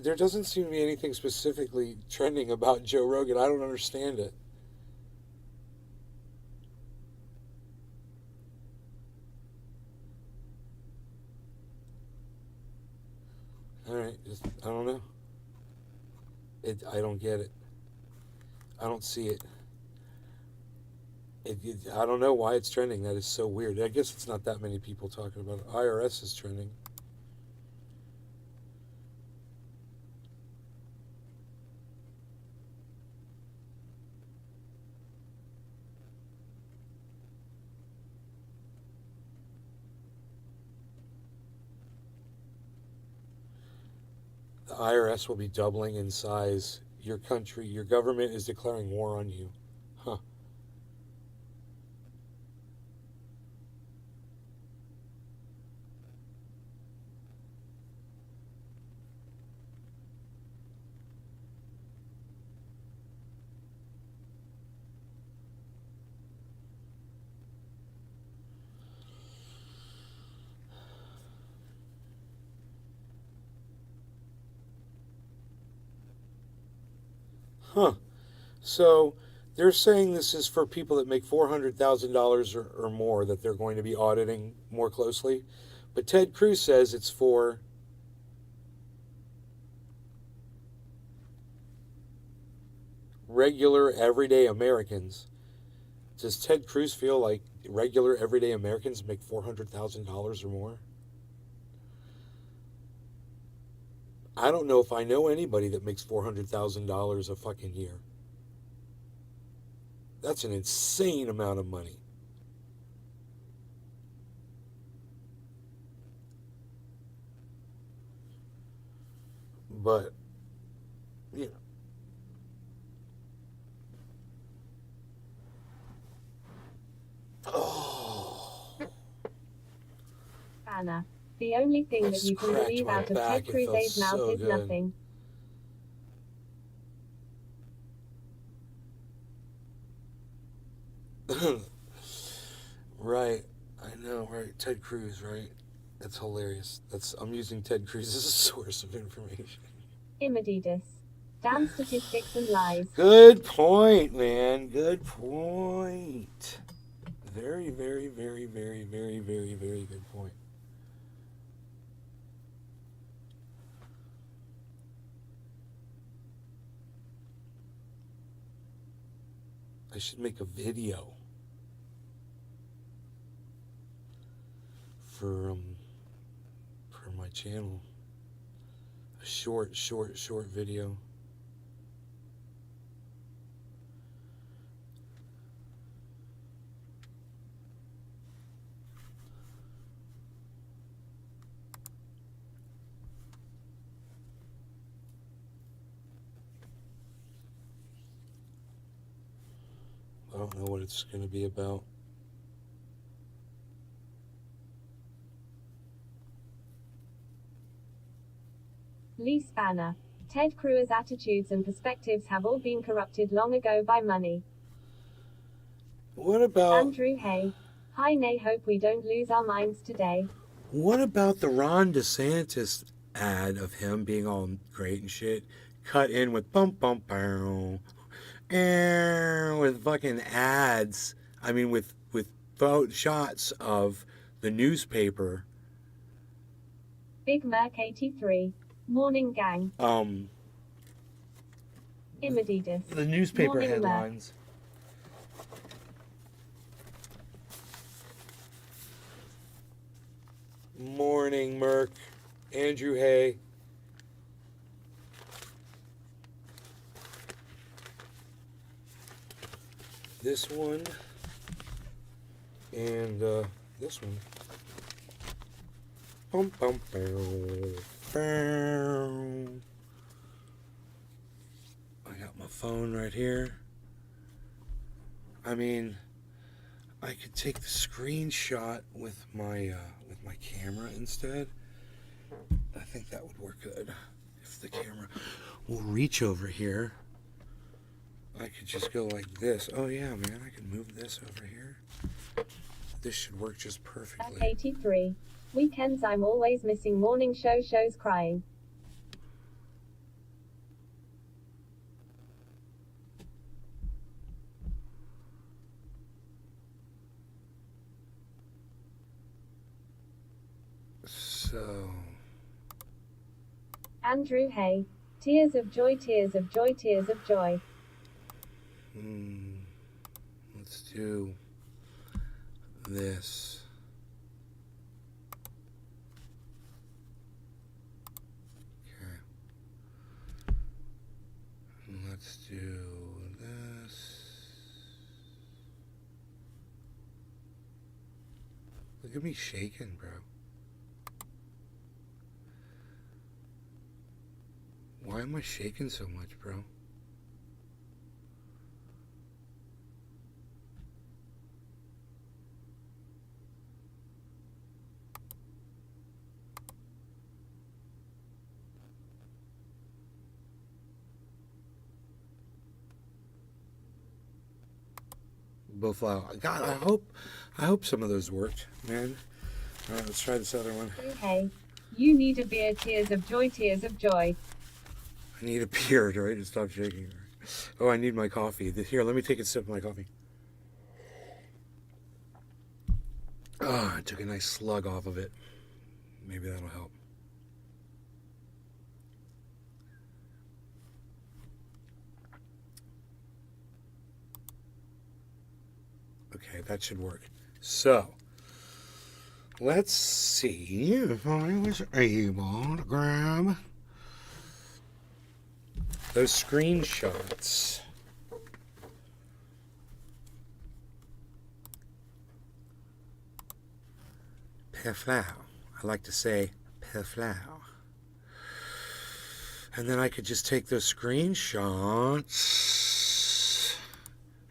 There doesn't seem to be anything specifically trending about Joe Rogan. I don't understand it. All right, I don't know. I don't get it. I don't see it. I don't know why it's trending. That is so weird. I guess it's not that many people talking about it. IRS is trending. The IRS will be doubling in size. Your country, your government is declaring war on you. Huh. Huh. So they're saying this is for people that make $400,000 or more that they're going to be auditing more closely. But Ted Cruz says it's for regular, everyday Americans. Does Ted Cruz feel like regular, everyday Americans make $400,000 or more? I don't know if I know anybody that makes $400,000 a fucking year. That's an insane amount of money. But, you know. Oh. Anna. The only thing that you can believe out of Ted Cruz's mouth is nothing. Right. I know, right? Ted Cruz, right? That's hilarious. I'm using Ted Cruz as a source of information. Immeditus. Damn statistics and lies. Good point, man. Good point. Very, very, very, very, very, very, very good point. I should make a video for my channel. A short video. I don't know what it's going to be about. Lee Spanner. Ted Cruz's attitudes and perspectives have all been corrupted long ago by money. What about Andrew Hay. Hi, nay, hope we don't lose our minds today. What about the Ron DeSantis ad of him being all great and shit, cut in with bump bump bow, and with fucking ads? I mean, with shots of the newspaper. Big Merc 83. Morning gang. Immeditus. The newspaper Morning alert. headlines. Morning, Merc. Andrew Hay. This one. And this one. Bum, bum, bow, bow. I got my phone right here. I mean, I could take the screenshot with my camera instead. I think that would work good. If the camera will reach over here, I could just go like this. Oh yeah, man, I can move this over here. This should work just perfectly. 83. Weekends I'm always missing morning shows crying. So, Andrew Hay. Tears of joy, tears of joy, tears of joy. let's do this. Okay. Let's do this. Look at me shaking, bro. Why am I shaking so much, bro? Both loud. God, I hope some of those worked, man. All right, let's try this other one. Hey, you need a beer, tears of joy, tears of joy. I need a beer, right, to stop shaking. Oh, I need my coffee. Here, let me take a sip of my coffee. Oh, I took a nice slug off of it. Maybe that'll help. Okay, that should work. So, let's see if I was able to grab those screenshots. Perflau. I like to say perflau. And then I could just take those screenshots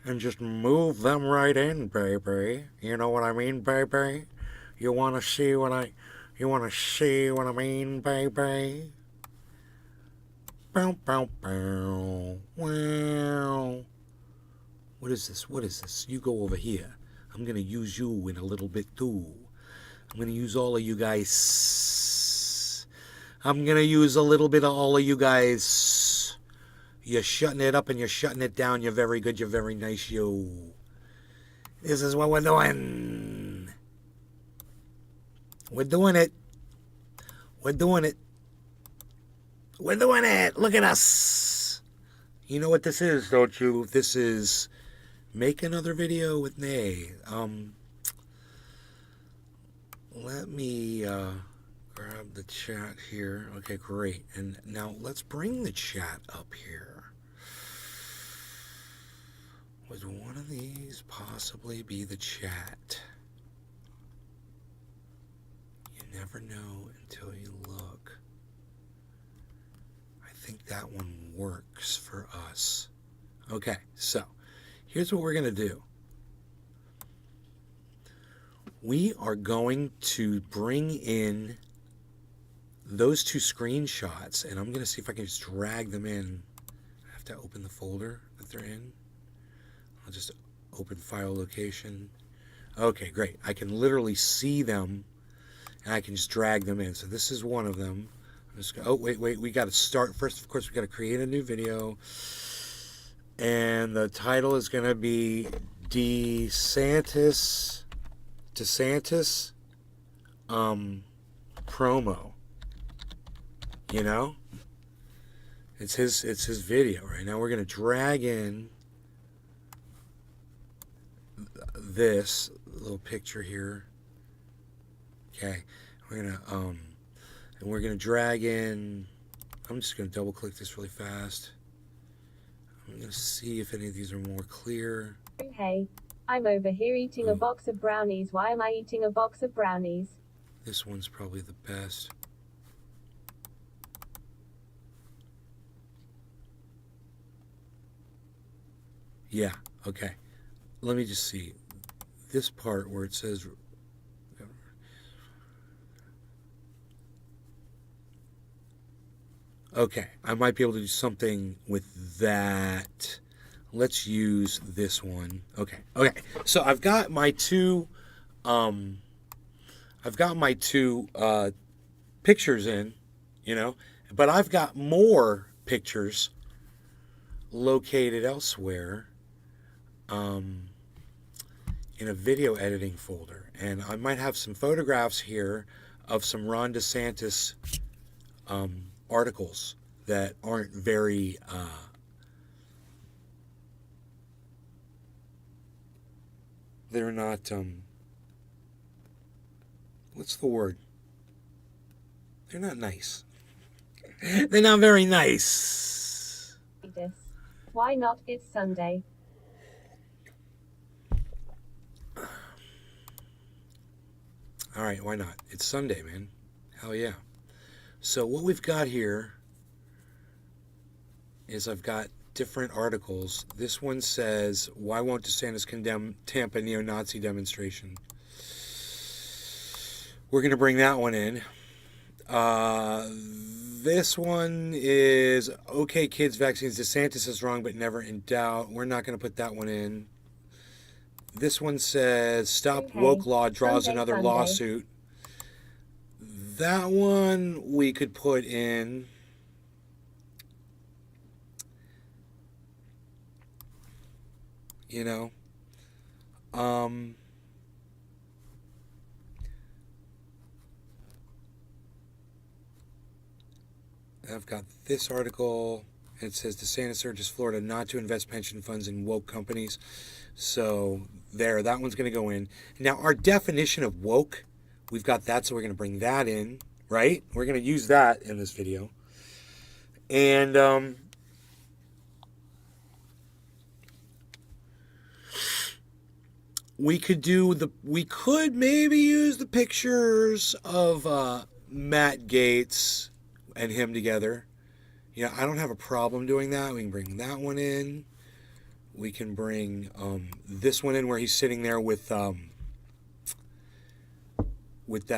and just move them right in, baby. You know what I mean, baby? You want to see what I mean, baby? Bow, bow, bow. Wow. What is this? You go over here. I'm going to use you in a little bit too. I'm going to use all of you guys. I'm going to use a little bit of all of you guys. You're shutting it up and you're shutting it down. You're very good. You're very nice, you. This is what we're doing. We're doing it. We're doing it. We're doing it. Look at us. You know what this is, don't you? This is Make Another Video with Nay. Let me grab the chat here. Okay, great. And now let's bring the chat up here. Would one of these possibly be the chat? You never know until you look. I think that one works for us. Okay, so here's what we're going to do. We are going to bring in those two screenshots, and I'm going to see if I can just drag them in. I have to open the folder that they're in. I'll just open file location. Okay, great. I can literally see them, and I can just drag them in. So this is one of them. I'm just going, oh, wait. We got to start. First, of course, we got to create a new video. And the title is going to be DeSantis promo. You know? It's his video. Right now we're going to drag in this little picture here. Okay. We're going to drag in, I'm just going to double click this really fast. I'm going to see if any of these are more clear. Hey, I'm over here eating a box of brownies. Why am I eating a box of brownies? This one's probably the best. Yeah, okay. Let me just see. This part where it says... Okay, I might be able to do something with that. Let's use this one. Okay. So I've got my two pictures in, but I've got more pictures located elsewhere in a video editing folder. And I might have some photographs here of some Ron DeSantis articles that aren't very they're not what's the word? They're not nice. They're not very nice. Why not? It's Sunday. All right, why not? It's Sunday, man. Hell yeah. So what we've got here is I've got different articles. This one says, why won't DeSantis condemn Tampa neo-Nazi demonstration? We're going to bring that one in. This one is, okay, kids, vaccines. DeSantis is wrong, but never in doubt. We're not going to put that one in. This one says, stop woke law draws another lawsuit. That one we could put in. I've got this article. It says DeSantis urges Florida not to invest pension funds in woke companies. So that one's going to go in. Now, our definition of woke, we've got that, so we're going to bring that in, right? We're going to use that in this video. And we could maybe use the pictures of Matt Gaetz and him together. I don't have a problem doing that. We can bring that one in. We can bring this one in where he's sitting there with that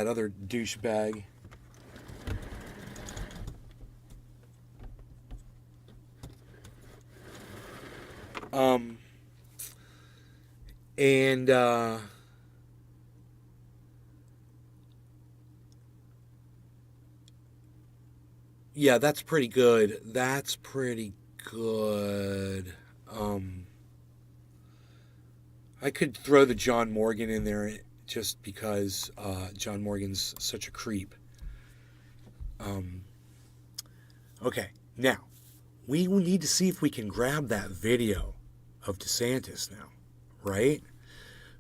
other douchebag. Yeah, that's pretty good. That's pretty good. I could throw the John Morgan in there just because John Morgan's such a creep. Okay, now, we need to see if we can grab that video of DeSantis now, right?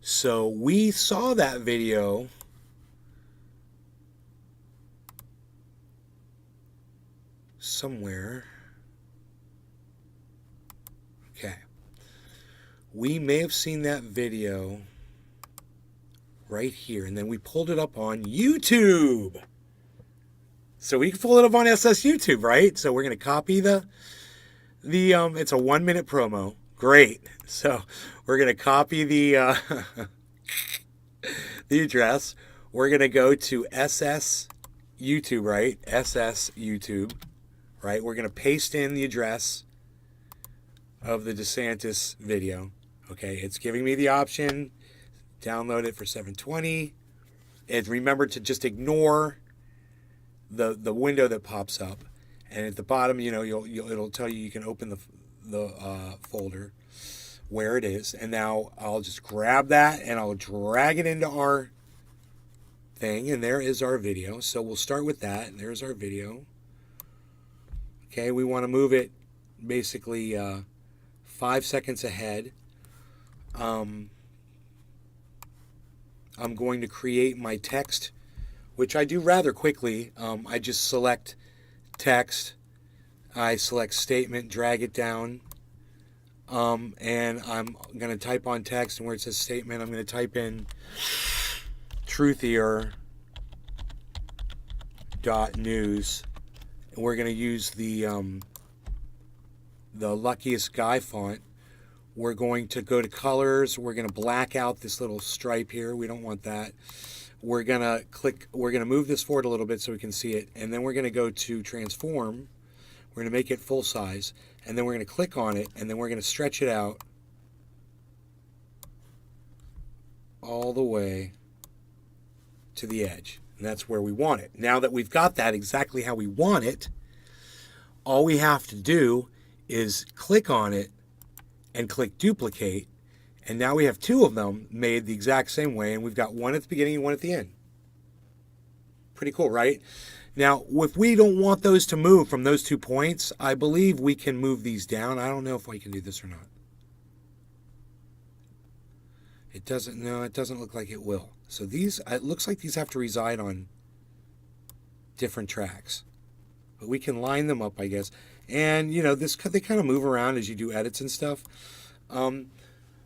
So we saw that video somewhere. Okay. We may have seen that video right here, and then we pulled it up on YouTube. So we can pull it up on SS YouTube, right? So we're going to copy the it's a 1-minute promo. Great. So we're going to copy the the address. We're going to go to SS YouTube, right? SS YouTube, right? We're going to paste in the address of the DeSantis video. Okay, it's giving me the option. Download it for $720. And remember to just ignore the window that pops up. And at the bottom, it'll tell you can open the folder where it is. And now I'll just grab that and I'll drag it into our thing. And there is our video. So we'll start with that. And there's our video. Okay, we want to move it basically 5 seconds ahead. I'm going to create my text, which I do rather quickly. I just select text, I select statement, drag it down, and I'm going to type on text, and where it says statement, I'm going to type in truthier.news, and we're going to use the Luckiest Guy font. We're going to go to colors. We're going to black out this little stripe here. We don't want that. We're going to move this forward a little bit so we can see it. And then we're going to go to transform. We're going to make it full size. And then we're going to click on it. And then we're going to stretch it out all the way to the edge. And that's where we want it. Now that we've got that exactly how we want it, all we have to do is click on it and click duplicate, and now we have two of them made the exact same way, and we've got one at the beginning and one at the end. Pretty cool, right? Now, if we don't want those to move from those 2 points, I believe we can move these down. I don't know if I can do this or not. It doesn't look like it will. So these, it looks like these have to reside on different tracks. But we can line them up, I guess. And, you know, they kind of move around as you do edits and stuff.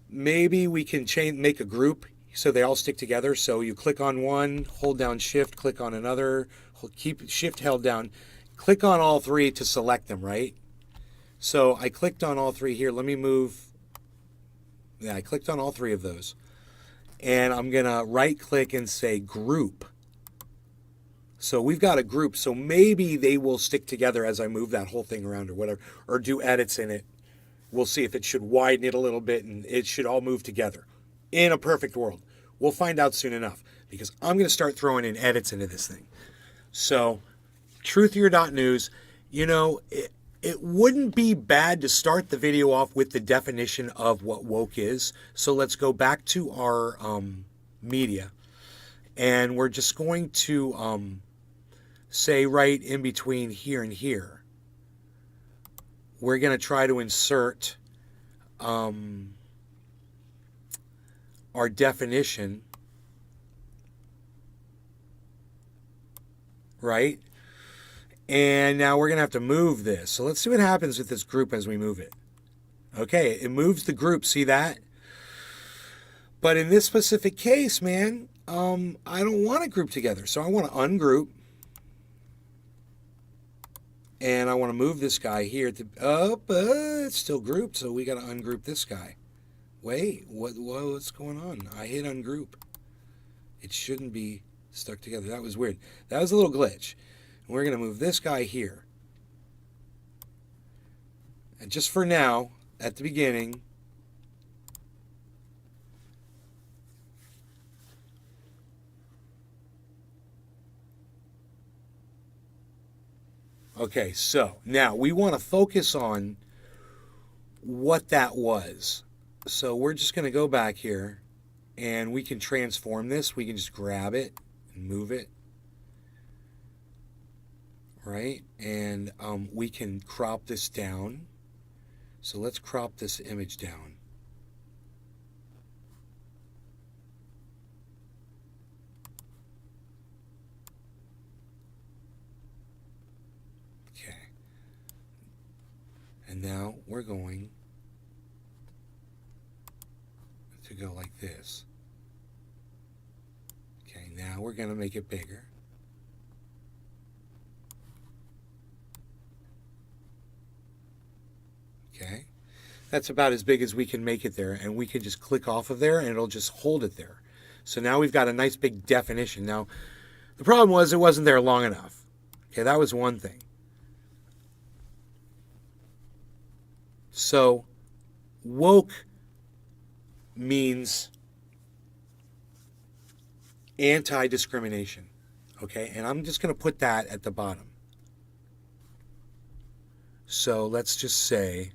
Maybe we can make a group so they all stick together. So you click on one, hold down Shift, click on another, keep Shift held down, click on all three to select them, right? So I clicked on all three here. Let me move. Yeah, I clicked on all three of those. And I'm going to right click and say Group. So we've got a group, so maybe they will stick together as I move that whole thing around or whatever, or do edits in it. We'll see if it should widen it a little bit and it should all move together. In a perfect world. We'll find out soon enough because I'm going to start throwing in edits into this thing. So, truthier.news, you know, it wouldn't be bad to start the video off with the definition of what woke is. So let's go back to our media, and we're just going to say right in between here and here, we're going to try to insert our definition, right? And now we're going to have to move this. So let's see what happens with this group as we move it. Okay, it moves the group, see that? But in this specific case, man, I don't want to group together. So I want to ungroup. And I want to move this guy here. It's still grouped, so we got to ungroup this guy. Wait, what's going on? I hit ungroup. It shouldn't be stuck together. That was weird. That was a little glitch. And we're going to move this guy here. And just for now, at the beginning, okay, so now we want to focus on what that was. So we're just going to go back here and we can transform this. We can just grab it and move it. Right? And we can crop this down. So let's crop this image down. Okay. And now we're going to go like this. Okay, now we're going to make it bigger. Okay, that's about as big as we can make it there, and we can just click off of there and it'll just hold it there. So now we've got a nice big definition. Now, the problem was it wasn't there long enough. Okay, that was one thing. So, woke means anti-discrimination. Okay, and I'm just going to put that at the bottom. So let's just say,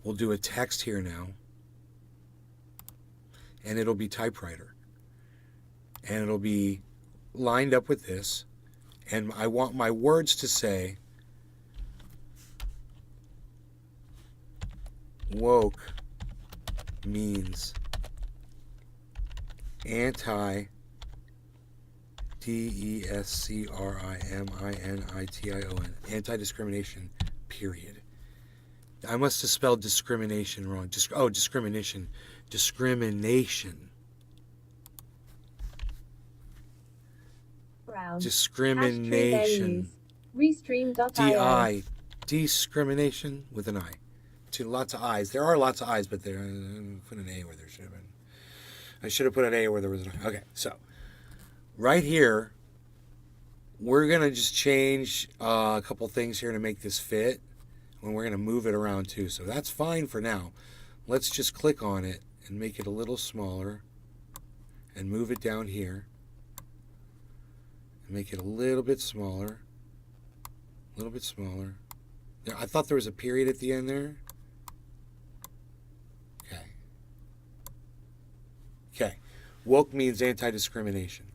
we'll do a text here now, and it'll be typewriter. And it'll be lined up with this, and I want my words to say, woke means anti DESCRIMINITION, anti-discrimination, period. I must have spelled discrimination wrong. Discrimination. Discrimination. Brown. Discrimination. Restream.io. DI. Discrimination with an I. Lots of I's. There are lots of I's, but there put an A where there should have been. I should have put an A where there was an I. Okay, so right here, we're going to just change a couple things here to make this fit. And we're going to move it around too. So that's fine for now. Let's just click on it and make it a little smaller and move it down here. And make it a little bit smaller. A little bit smaller. Now, I thought there was a period at the end there. Okay. Okay. Woke means anti-discrimination.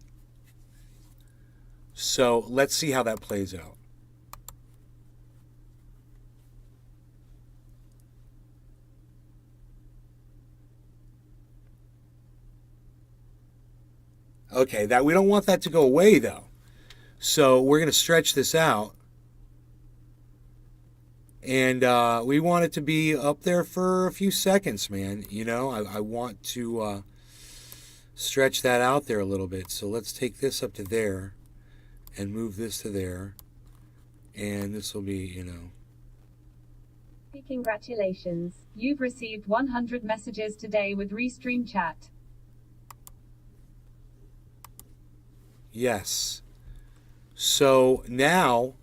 So let's see how that plays out. Okay, that we don't want that to go away though. So we're going to stretch this out. And we want it to be up there for a few seconds, man. You know, I want to stretch that out there a little bit. So let's take this up to there and move this to there. And this will be, you know. Congratulations. You've received 100 messages today with Restream Chat. Yes. So now,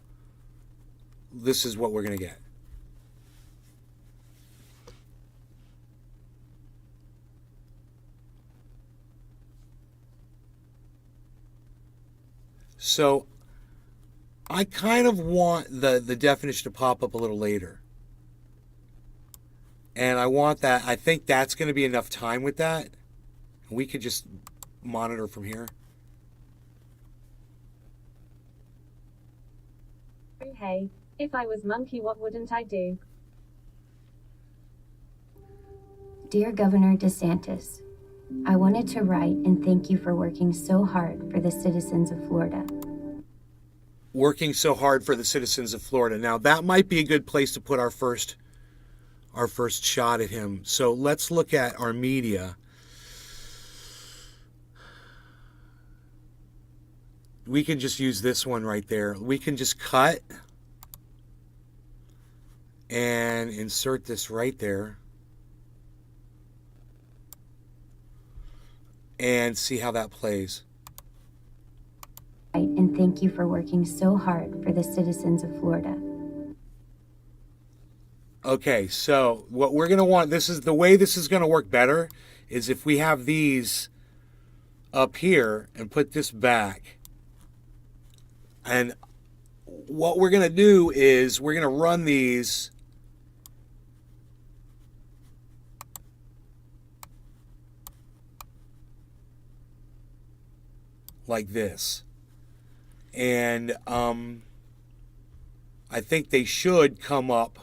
this is what we're going to get. So I kind of want the definition to pop up a little later. And I want that, I think that's going to be enough time with that. We could just monitor from here. Hey, if I was monkey, what wouldn't I do? Dear Governor DeSantis, I wanted to write and thank you for working so hard for the citizens of Florida. Working so hard for the citizens of Florida. Now, that might be a good place to put our first shot at him. So let's look at our media. We can just use this one right there. We can just cut and insert this right there and see how that plays. And thank you for working so hard for the citizens of Florida. Okay, so what we're going to want, this is the way this is going to work better, is if we have these up here and put this back. And what we're going to do is we're going to run these like this. And I think they should come up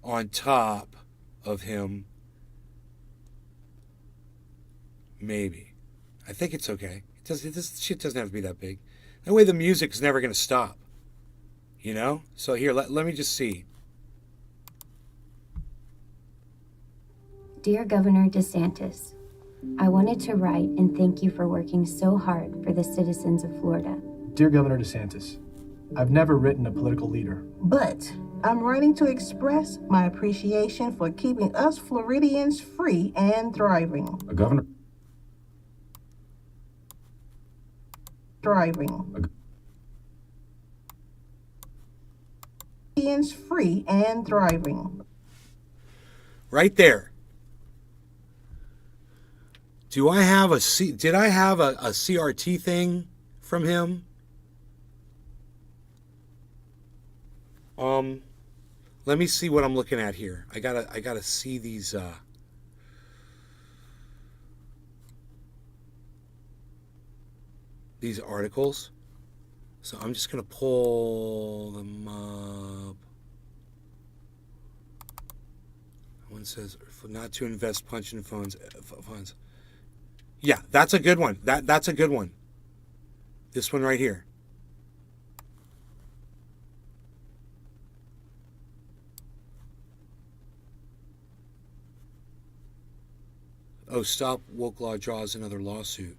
on top of him. Maybe. I think it's okay. This shit doesn't have to be that big. That way the music's never going to stop. You know? So here, let me just see. Dear Governor DeSantis, I wanted to write and thank you for working so hard for the citizens of Florida. Dear Governor DeSantis, I've never written a political leader. But I'm writing to express my appreciation for keeping us Floridians free and thriving. A governor. Floridians free and thriving. Right there. Did I have a CRT thing from him? Let me see what I'm looking at here. I gotta see these articles. So I'm just gonna pull them up. One says not to invest pension funds. Yeah, that's a good one. That's a good one. This one right here. Oh, stop woke law draws another lawsuit.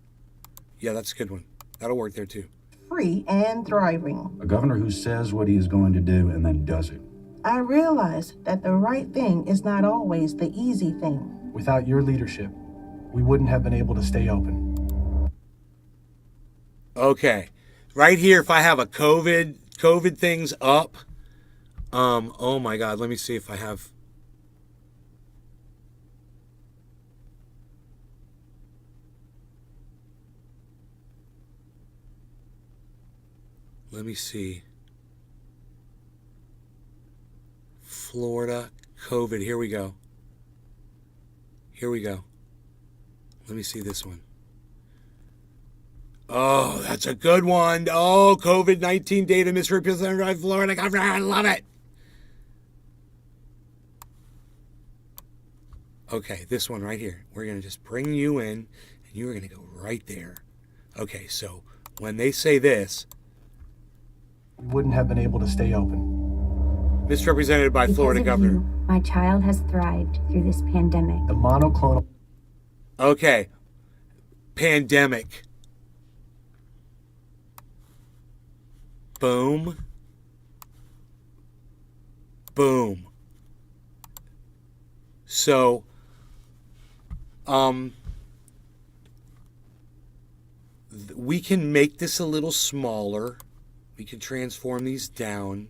Yeah, that's a good one. That'll work there too. Free and thriving. A governor who says what he is going to do and then does it. I realize that the right thing is not always the easy thing. Without your leadership, we wouldn't have been able to stay open. Okay. Right here, if I have a COVID things up, oh my God, let me see if I have. Let me see. Florida, COVID. Here we go. Here we go. Let me see this one. Oh, that's a good one. Oh, COVID-19 data misrepresented by Florida governor. I love it. Okay, this one right here. We're going to just bring you in, and you're going to go right there. Okay, so when they say this, We wouldn't have been able to stay open. misrepresented by Because Florida of governor. you, my child has thrived through this pandemic. The monoclonal Okay, pandemic. Boom. Boom. So, we can make this a little smaller. We can transform these down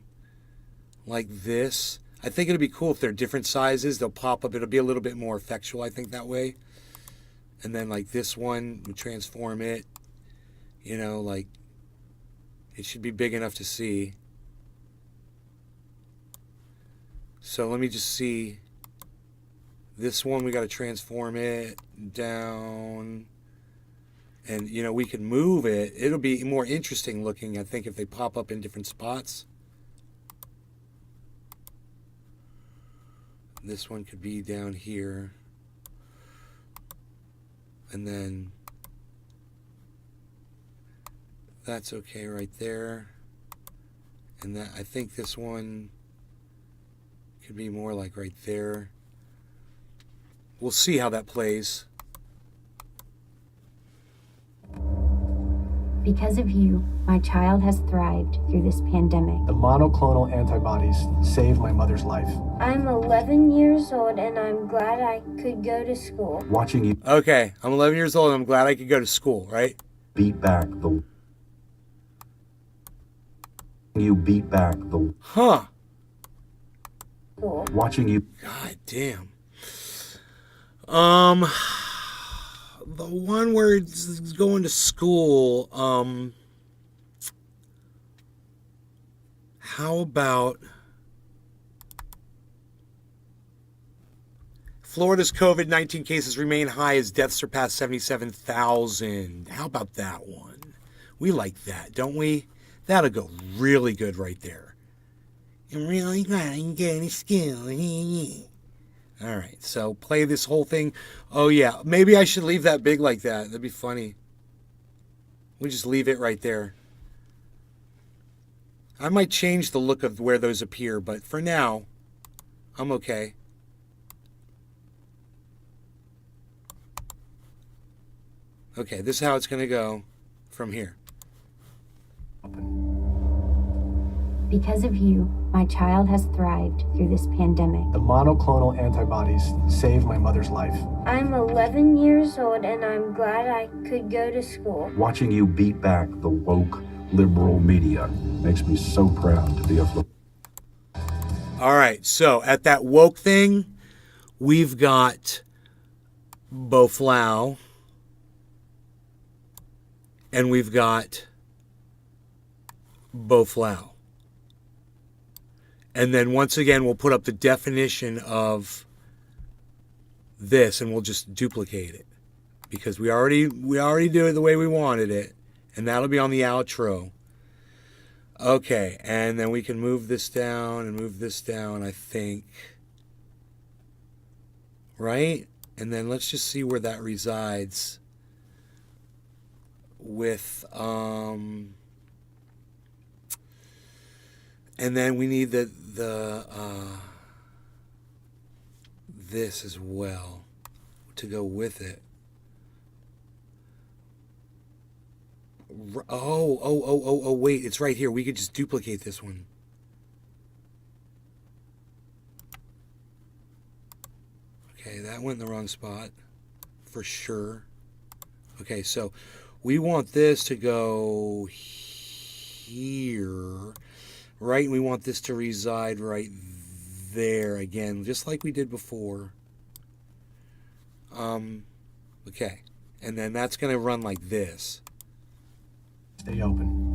like this. I think it'll be cool if they're different sizes. They'll pop up. It'll be a little bit more effectual, I think, that way. And then like this one, we transform it. You know, like it should be big enough to see. So let me just see. This one, we got to transform it down. And, you know, we can move it. It'll be more interesting looking, I think, if they pop up in different spots. This one could be down here. And then that's okay right there. And that, I think this one could be more like right there. We'll see how that plays. Because of you, my child has thrived through this pandemic. The monoclonal antibodies saved my mother's life. I'm 11 years old and I'm glad I could go to school. Watching you Okay, I'm 11 years old and I'm glad I could go to school, right? beat back the Huh. School. watching you God damn. The one where it's going to school, how about Florida's COVID-19 cases remain high as deaths surpass 77,000. How about that one? We like that, don't we? That'll go really good right there. I'm really glad I can go to school. All right, so play this whole thing. Oh, yeah, maybe I should leave that big like that. That'd be funny. We just leave it right there. I might change the look of where those appear, but for now, I'm okay. Okay, this is how it's going to go from here. Because of you, my child has thrived through this pandemic. The monoclonal antibodies saved my mother's life. I'm 11 years old and I'm glad I could go to school. watching you beat back the woke liberal media makes me so proud to be a All right, so at that woke thing, we've got Boflau, and we've got Boflau. And then once again, we'll put up the definition of this, and we'll just duplicate it because we already do it the way we wanted it, and that'll be on the outro. Okay, and then we can move this down and move this down, I think. right? And then let's just see where that resides with, and then we need this as well to go with it. Oh, wait, it's right here. We could just duplicate this one. Okay, that went in the wrong spot for sure. Okay, so we want this to go here, right? And we want this to reside right there again, just like we did before. Okay, and then that's going to run like this. Stay open.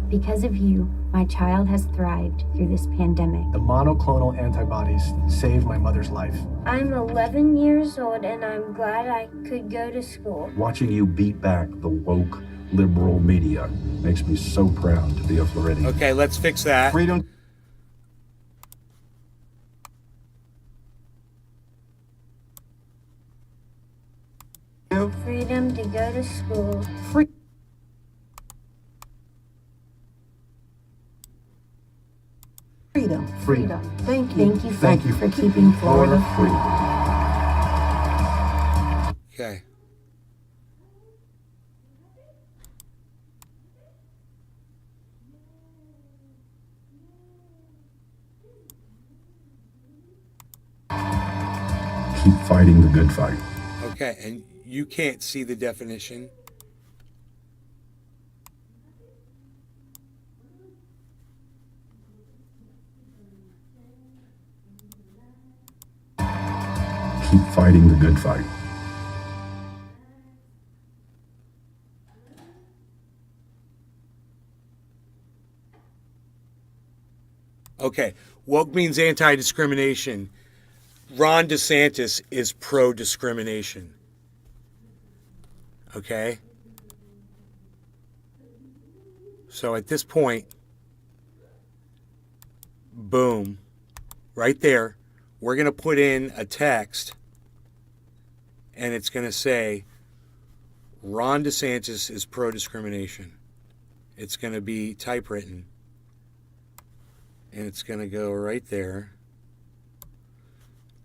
Because of you, my child has thrived through this pandemic. The monoclonal antibodies saved my mother's life. I'm 11 years old and I'm glad I could go to school. Watching you beat back the woke liberal media makes me so proud to be a Floridian. Okay, let's fix that. Freedom. Freedom to go to school. Freedom. Freedom. Thank you. Thank you for, Thank you for keeping Florida free. Okay. Keep fighting the good fight. Okay, and you can't see the definition. Keep fighting the good fight. Okay, woke means anti-discrimination. Ron DeSantis is pro-discrimination. Okay? So at this point, boom, right there, we're going to put in a text, and it's going to say, Ron DeSantis is pro-discrimination. It's going to be typewritten, and it's going to go right there,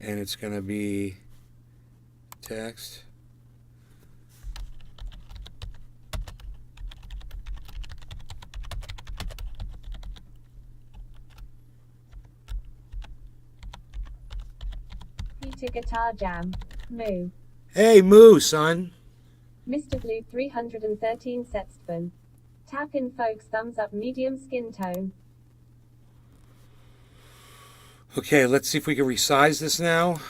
and it's going to be text. Peter Guitar Jam. Moo. Hey, Moo, son. Mr. Blue 313 Setstven. Tap in folks thumbs up medium skin tone. Okay, let's see if we can resize this now.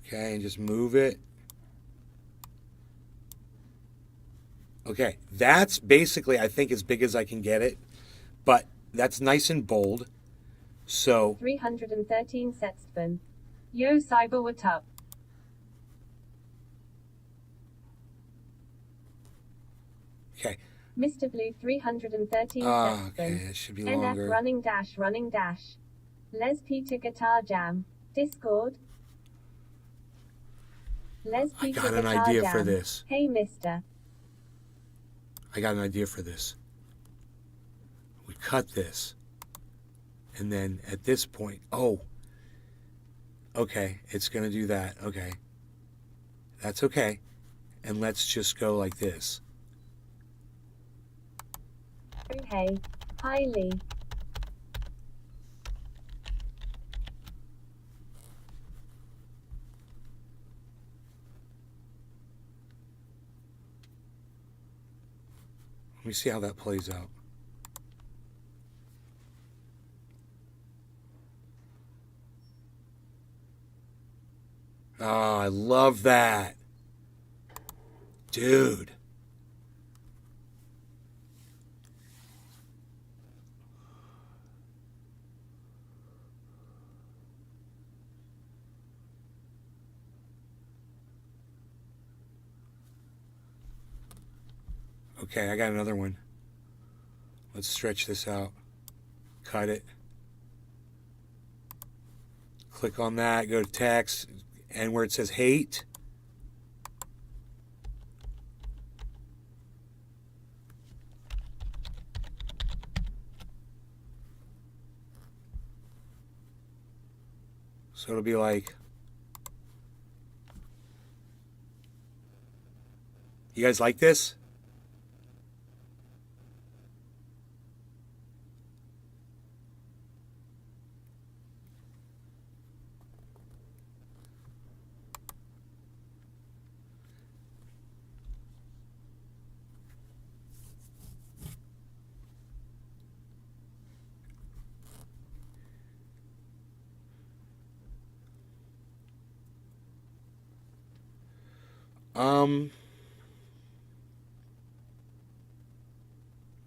Okay, and just move it. Okay, that's basically, I think, as big as I can get it. But that's nice and bold. So 313 Setstven. Yo Cyber, what up? okay. Mr. Blue 313 Okay, Setstven. it should be NF longer. running dash. Les Peter Guitar Jam. Discord. Les I Peter got an Guitar idea Jam. for this. Hey, mister. I got an idea for this. We cut this. And then at this point, oh, okay, it's going to do that. Okay. That's okay. And let's just go like this. Hey. Hi, Lee. Let me see how that plays out. Oh, I love that. Dude. Okay, I got another one. Let's stretch this out. Cut it. Click on that, go to text, and where it says hate, so it'll be like, you guys like this?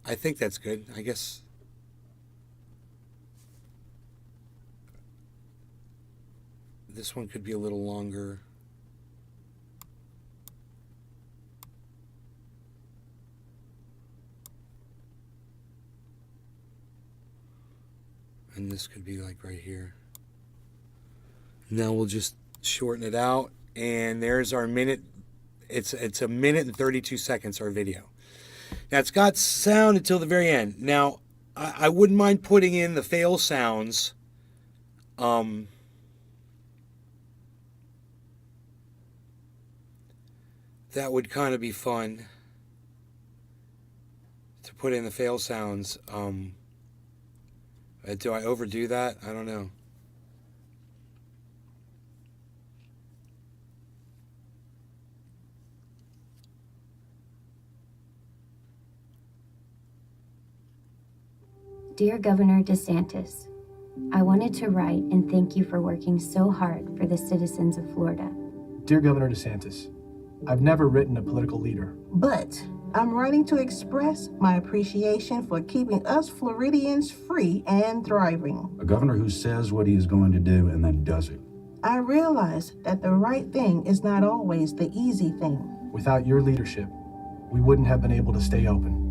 I think that's good. I guess this one could be a little longer. And this could be like right here. Now we'll just shorten it out, and there's our minute. It's a minute and 32 seconds, our video. Now it's got sound until the very end. Now I wouldn't mind putting in the fail sounds. That would kind of be fun to put in the fail sounds. Do I overdo that? I don't know. Dear Governor DeSantis, I wanted to write and thank you for working so hard for the citizens of Florida. Dear Governor DeSantis, I've never written a political leader. But I'm writing to express my appreciation for keeping us Floridians free and thriving. A governor who says what he is going to do and then does it. I realize that the right thing is not always the easy thing. Without your leadership, we wouldn't have been able to stay open.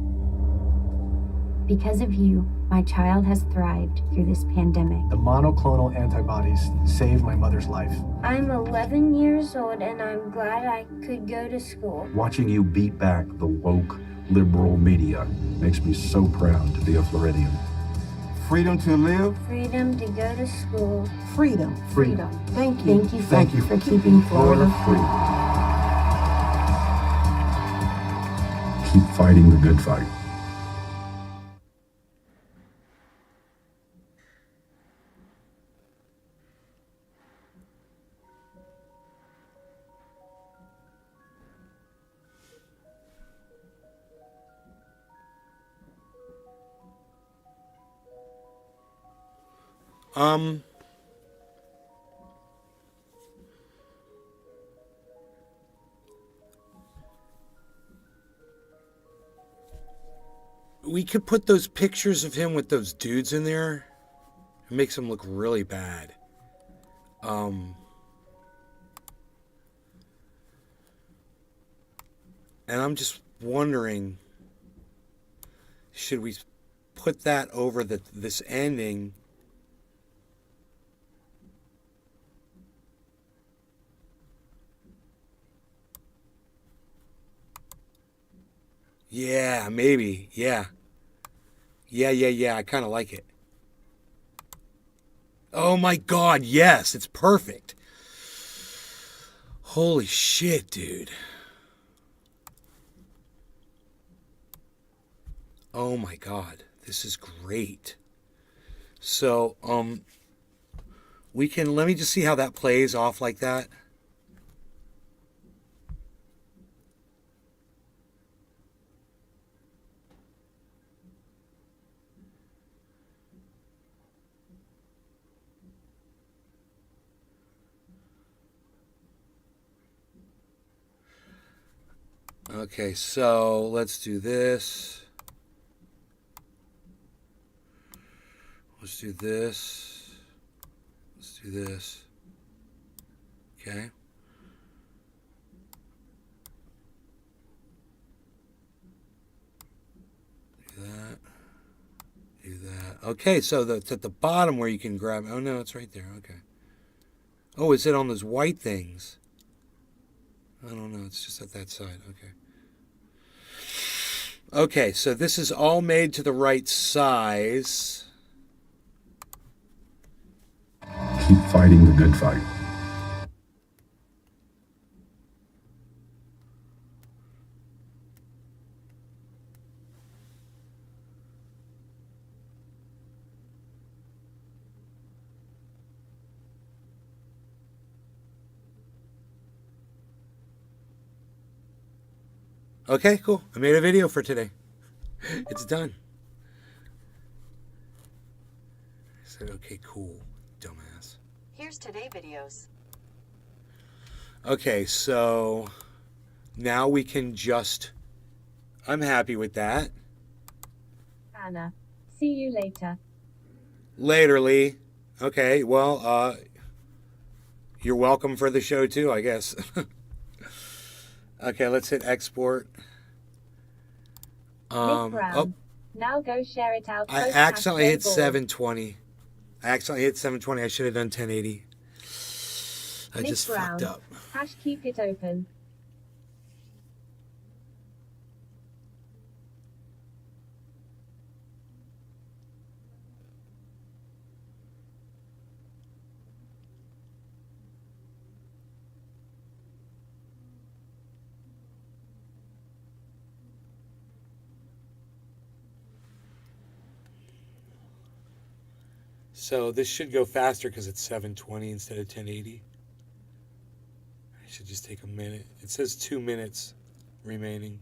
Because of you, my child has thrived through this pandemic. The monoclonal antibodies saved my mother's life. I'm 11 years old and I'm glad I could go to school. Watching you beat back the woke liberal media makes me so proud to be a Floridian. Freedom to live. Freedom to go to school. Freedom. Freedom. Thank you. Thank you for keeping Florida free. Keep fighting the good fight. We could put those pictures of him with those dudes in there. It makes him look really bad. And I'm just wondering, should we put that over this ending? Yeah, maybe. Yeah. I kind of like it. Oh my God, yes, it's perfect. Holy shit, dude. Oh my God, this is great. So, let me just see how that plays off like that. Okay, so let's do this. Let's do this. Let's do this. Okay. Do that. Do that. Okay, so that's at the bottom where you can grab. Oh no, it's right there. Okay. Oh, is it on those white things? I don't know. It's just at that side. Okay. Okay, so this is all made to the right size. Keep fighting the good fight. Okay, cool. I made a video for today. It's done. I said, okay, cool, dumbass. Here's today videos. Okay, so now we can just... I'm happy with that. Anna. See you later. Later, Lee. Okay, well, you're welcome for the show too, I guess. Okay, let's hit export. Nick Brown. Now go share it out. I accidentally hit 720. I hit 720. I should have done 1080. I Nick just Brown. fucked up. Hash keep it open. So this should go faster because it's 720 instead of 1080. I should just take a minute. It says 2 minutes remaining.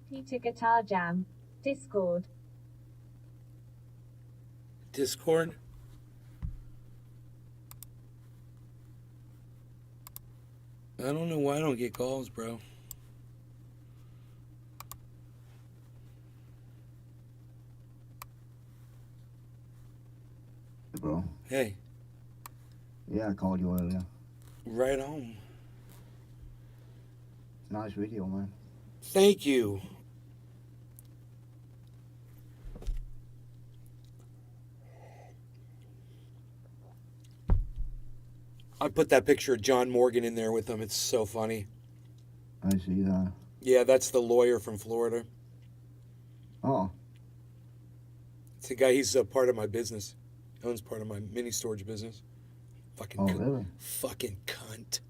Peter Guitar Jam. Discord. Discord? I don't know why I don't get calls, bro. Bro. Hey. Yeah, I called you earlier. Right on. Nice video, man. Thank you. I put that picture of John Morgan in there with him. It's so funny. I see that. Yeah, that's the lawyer from Florida. Oh. It's a guy, he's a part of my business. Owns part of my mini storage business. Fucking really? Fucking cunt.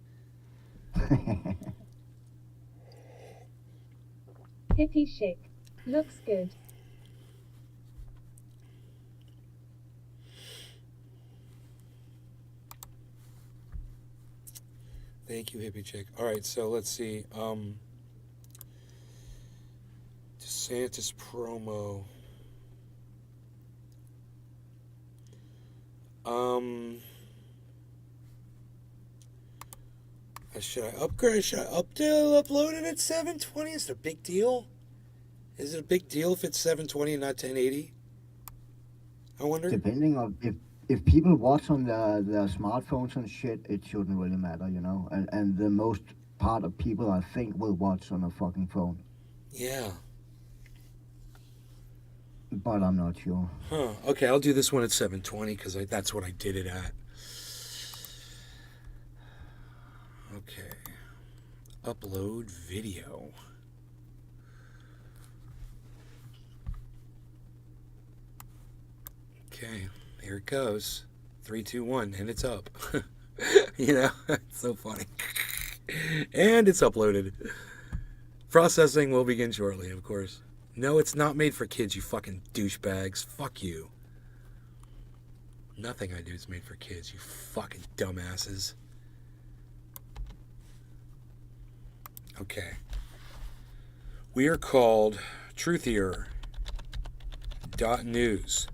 Hippie chic. Looks good. Thank you, hippie chick. All right, so let's see. DeSantis promo. Should I upgrade? Should I upload it at 720? Is it a big deal? Is it a big deal if it's 720 and not 1080? I wonder. Depending on if people watch on their smartphones and shit, it shouldn't really matter, you know. And the most part of people, I think, will watch on a fucking phone. Yeah. But I'm not sure. Huh. Okay, I'll do this one at 720 because that's what I did it at. Okay. Upload video. Okay, here it goes. 3, 2, 1, and it's up. You know, it's so funny. And it's uploaded. Processing will begin shortly, of course. No, it's not made for kids, you fucking douchebags. Fuck you. Nothing I do is made for kids, you fucking dumbasses. Okay. We are called Truthier.news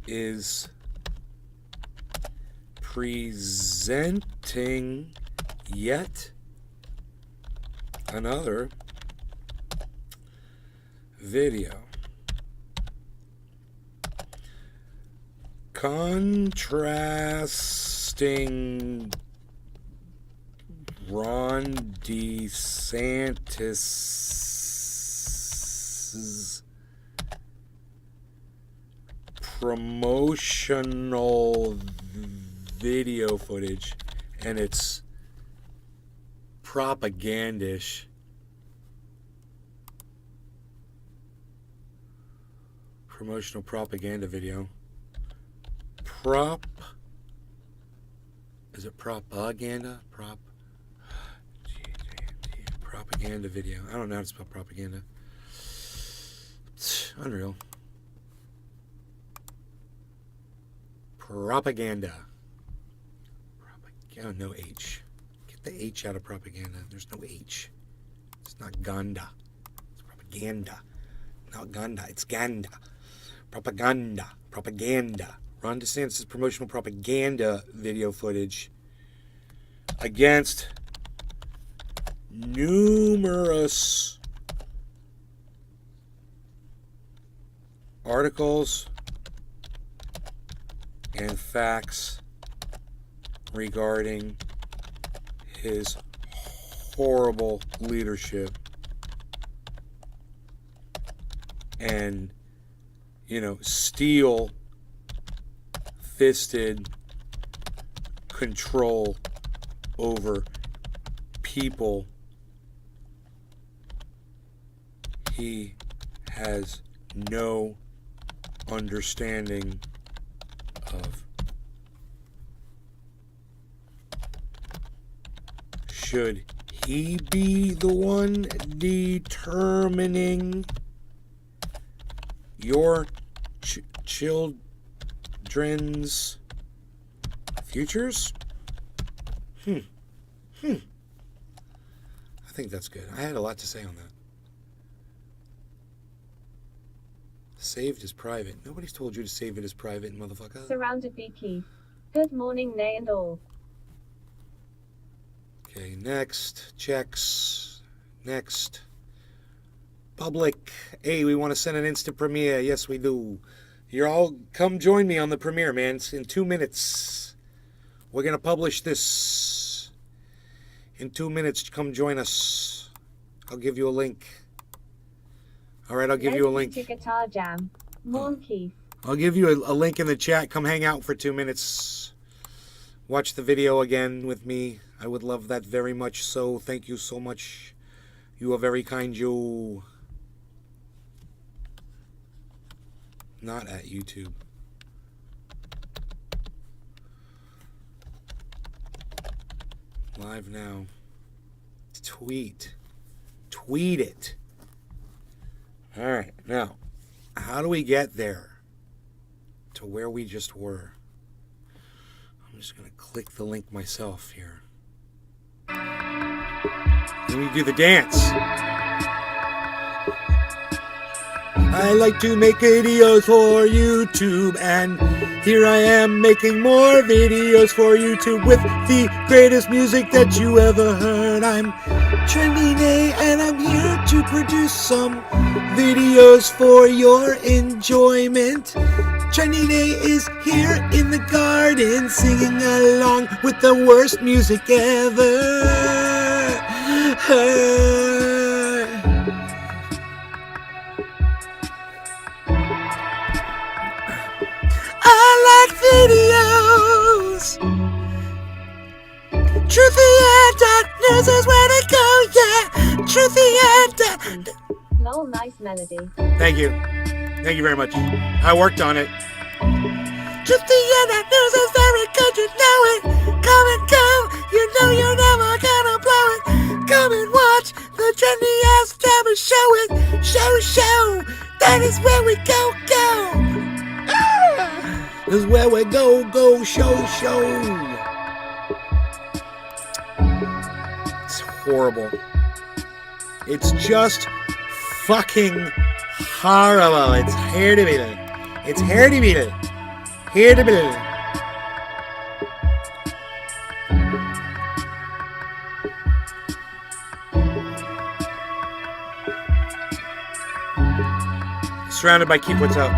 is presenting yet another video contrasting Ron DeSantis' promotional video footage, and it's propagandish. Promotional propaganda video. Is it propaganda? Propaganda video. I don't know how to spell propaganda. It's unreal. Propaganda. Oh, no H. Get the H out of propaganda. There's no H. It's not Ganda. It's propaganda. Not Ganda. It's Ganda. Propaganda. Propaganda. Ron DeSantis' promotional propaganda video footage against numerous articles and facts regarding his horrible leadership and, steel-fisted control over people he has no understanding of. Should he be the one determining your children's futures? I think that's good. I had a lot to say on that. Saved as private. Nobody's told you to save it as private, motherfucker. Surrounded by Keith. Good morning, nay and all. Okay, next. Checks. Next. Public. Hey, we want to send an instant premiere. Yes, we do. You're all, come join me on the premiere, man. It's in 2 minutes. We're going to publish this in 2 minutes. Come join us. I'll give you a link. All right, I'll give you a link. Guitar jam. Morn Keith. I'll give you a link in the chat. Come hang out for 2 minutes. Watch the video again with me. I would love that very much so. Thank you so much. You are very kind, you. Not at YouTube. Live now. Tweet. Tweet it. All right. Now, how do we get there to where we just were? I'm just going to click the link myself here. Then we do the dance. I like to make videos for YouTube, and here I am making more videos for YouTube with the greatest music that you ever heard. I'm Trendy Nay, and I'm here to produce some videos for your enjoyment. Trendy Nay is here in the garden singing along with the worst music ever. I like videos. Truthier.news is where to go, yeah. Truthier. Lol, nice melody. Thank you. Thank you very much. I worked on it. Truthier.news is very good, you know it. Come and go, you know you'll never And it's where we go, go. This is where we go, go, show, show. It's horrible. It's just fucking horrible. It's horrible. It's horrible. Horrible. Surrounded by Keep What's Up.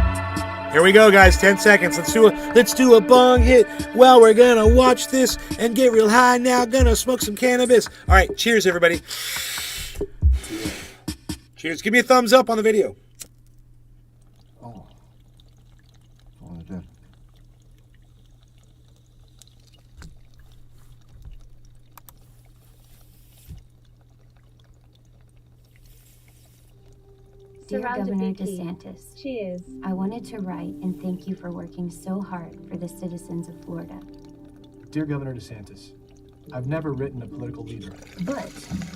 Here we go, guys. 10 seconds. Let's do a bong hit. Well, we're gonna watch this and get real high now. Gonna smoke some cannabis. All right, cheers, everybody. Cheers. Give me a thumbs up on the video. Oh, what is that? Dear Surrounded Governor by Keith. DeSantis, Cheers. I wanted to write and thank you for working so hard for the citizens of Florida. Dear Governor DeSantis, I've never written a political leader. But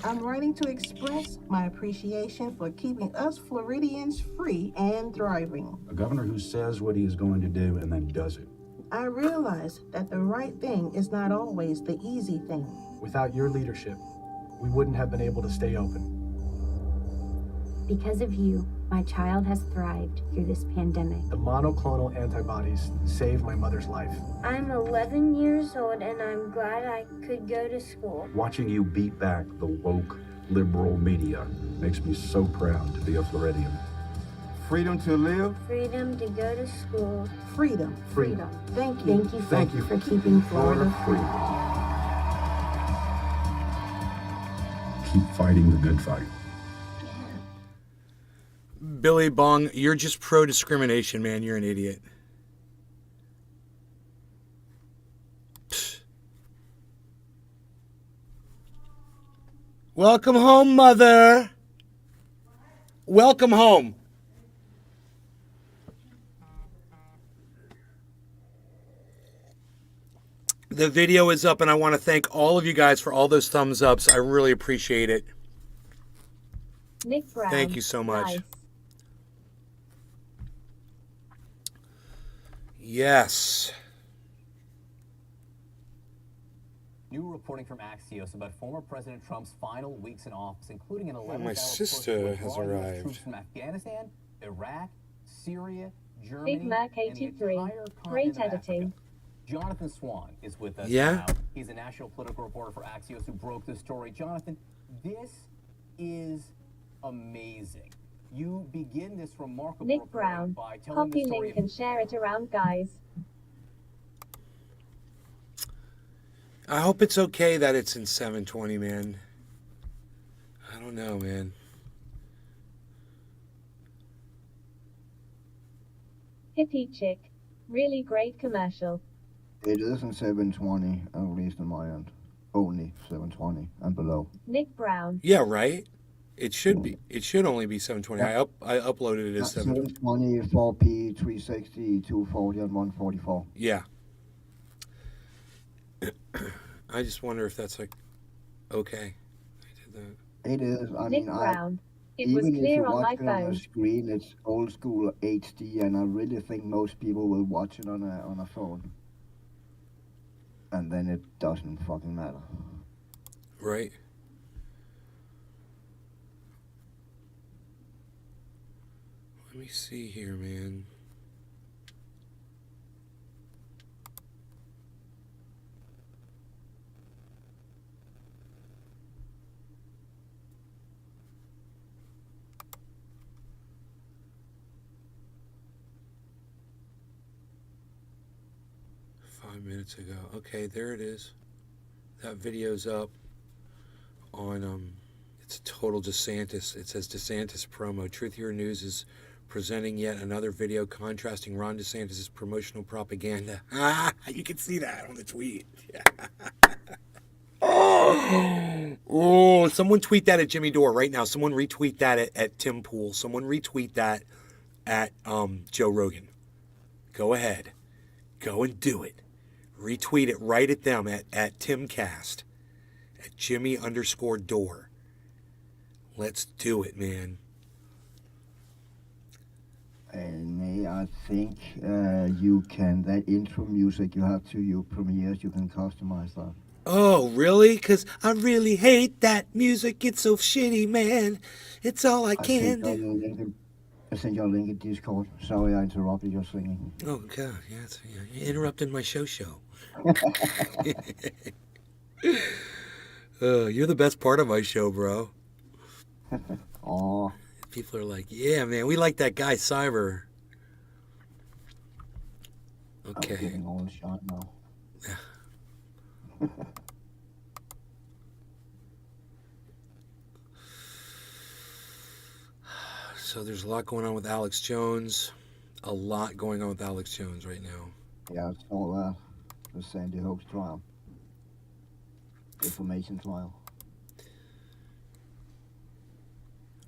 I'm writing to express my appreciation for keeping us Floridians free and thriving. A governor who says what he is going to do and then does it. I realize that the right thing is not always the easy thing. Without your leadership, we wouldn't have been able to stay open. Because of you, my child has thrived through this pandemic. The monoclonal antibodies saved my mother's life. I'm 11 years old and I'm glad I could go to school. Watching you beat back the woke liberal media makes me so proud to be a Floridian. Freedom to live. Freedom to go to school. Freedom. Freedom. Thank you. Thank you for keeping Florida free. Keep fighting the good fight. Billy Bong, you're just pro-discrimination, man. You're an idiot. Pfft. Welcome home, mother. Welcome home. The video is up, and I want to thank all of you guys for all those thumbs ups. I really appreciate it. Nick Brown. Thank you so much. Nice. Yes. New reporting from Axios about former President Trump's final weeks in office, including an 11th my sister has arrived. troops from Afghanistan, Iraq, Syria, Big Germany, Mac and the 83. entire Great continent of editing. Africa. Jonathan Swan is with us Yeah? now. He's a national political reporter for Axios who broke this story. Jonathan, this is amazing. You begin this remarkable Nick reporting Brown. by telling the Copy story link and share it around, guys. I hope it's okay that it's in 720, man. I don't know, man. Hippie chick. Really great commercial. It is in 720, at least in my end. Only 720 and below. Nick Brown. Yeah, right? It should be. It should only be 720. I uploaded it as 720. 720, 4P, 360, 240, and 144. Yeah. I just wonder if that's like okay. I did that. It is. I Nick mean, Brown. It even was if clear you on my watch it on phone. a screen, it's old school HD, and I really think most people will watch it on a phone. And then it doesn't fucking matter. Right. Let me see here, man. Minutes ago. Okay, there it is. That video's up on it's a total DeSantis. It says DeSantis promo. Truth Your News is presenting yet another video contrasting Ron DeSantis' promotional propaganda. Ah, you can see that on the tweet. Oh, someone tweet that at Jimmy Dore right now. Someone retweet that at Tim Pool. Someone retweet that at Joe Rogan. Go ahead. Go and do it. Retweet it right at them at Timcast, at Jimmy_Dore. Let's do it, man. And I think you can, that intro music you have to your premieres, you can customize that. Oh, really? Because I really hate that music. It's so shitty, man. It's all I can do. I sent you a link in Discord. Sorry I interrupted your singing. Oh, God. Yeah, you interrupted my show. You're the best part of my show, bro. Aw. People are like, yeah, man, we like that guy, Cyber. Okay. I'm getting all the shot now. So there's a lot going on with Alex Jones. A lot going on with Alex Jones right now. Yeah, it's all that. The Sandy Hook trial. Information trial.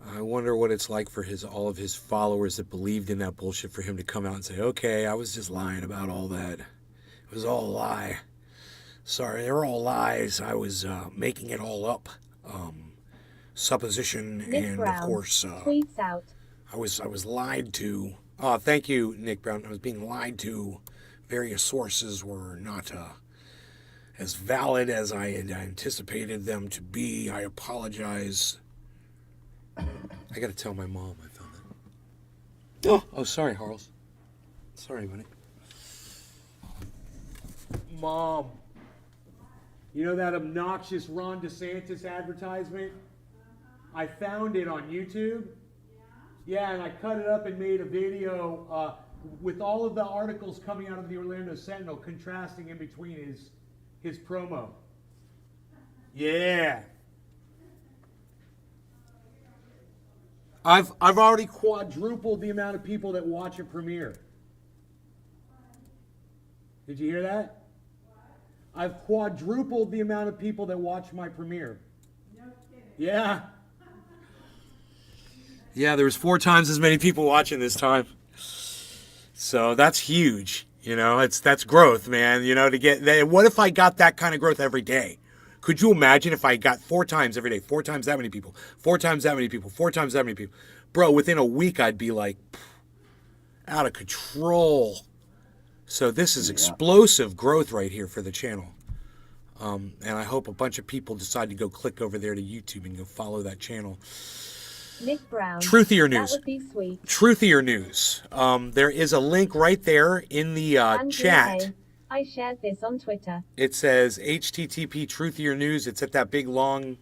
I wonder what it's like for all of his followers that believed in that bullshit for him to come out and say, okay, I was just lying about all that. It was all a lie. Sorry, they were all lies. I was making it all up. Supposition. Nick and Brown of course tweets out. I was lied to. Oh, thank you, Nick Brown. I was being lied to. Various sources were not as valid as I had anticipated them to be. I apologize. I gotta tell my mom I found that. Oh, sorry, Harles. Sorry, buddy. Mom, you know that obnoxious Ron DeSantis advertisement? I found it on YouTube. Yeah, and I cut it up and made a video with all of the articles coming out of the Orlando Sentinel, contrasting in between his promo. Yeah. I've already quadrupled the amount of people that watch a premiere. Did you hear that? I've quadrupled the amount of people that watch my premiere. No kidding. Yeah. Yeah, there was 4 times as many people watching this time. So that's huge. You know, that's growth, man. You know, to get that. What if I got that kind of growth every day? Could you imagine if I got 4 times every day, 4 times that many people, 4 times that many people, 4 times that many people? Bro, within a week, I'd be like out of control. So this is explosive growth right here for the channel. And I hope a bunch of people decide to go click over there to YouTube and go follow that channel. Nick Brown. Truthier News. That would be sweet. Truthier News. There is a link right there in the chat. I shared this on Twitter. It says HTTP Truthier News. It's at that big long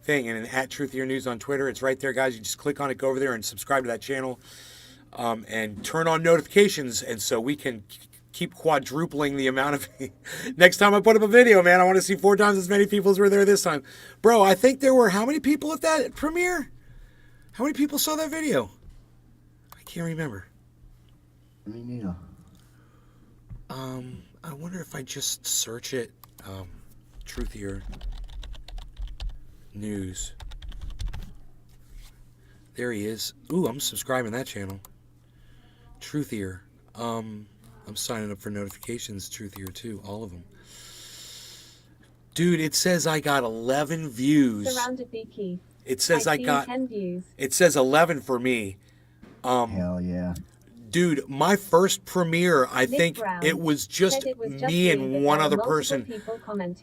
thing, and at Truthier News on Twitter. It's right there, guys. You just click on it, go over there, and subscribe to that channel, and turn on notifications, and so we can keep quadrupling the amount of. Next time I put up a video, man, I want to see 4 times as many people as were there this time, bro. I think there were how many people at that premiere? How many people saw that video? I can't remember. Me neither. I wonder if I just search it, Truthier News. There he is. Ooh, I'm subscribing to that channel. Truthier. I'm signing up for notifications, Truthier too, all of them. Dude, it says I got 11 views. Surrounded B Keith. It says I got 10 views. It says 11 for me. Hell yeah. Dude, my first premiere, I think it was just me and one other person.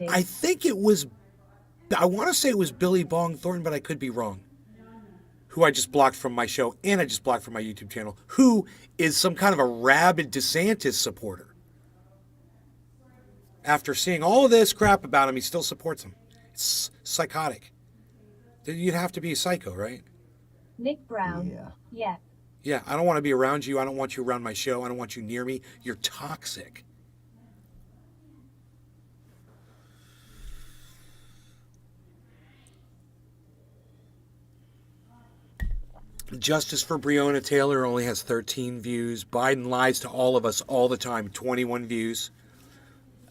I think it was, I want to say it was Billy Bong Thornton, but I could be wrong. Who I just blocked from my show, and I just blocked from my YouTube channel, who is some kind of a rabid DeSantis supporter. After seeing all of this crap about him, he still supports him. It's psychotic. You'd have to be a psycho, right? Nick Brown. Yeah. Yeah, I don't want to be around you. I don't want you around my show. I don't want you near me. You're toxic. Justice for Breonna Taylor only has 13 views. Biden lies to all of us all the time. 21 views.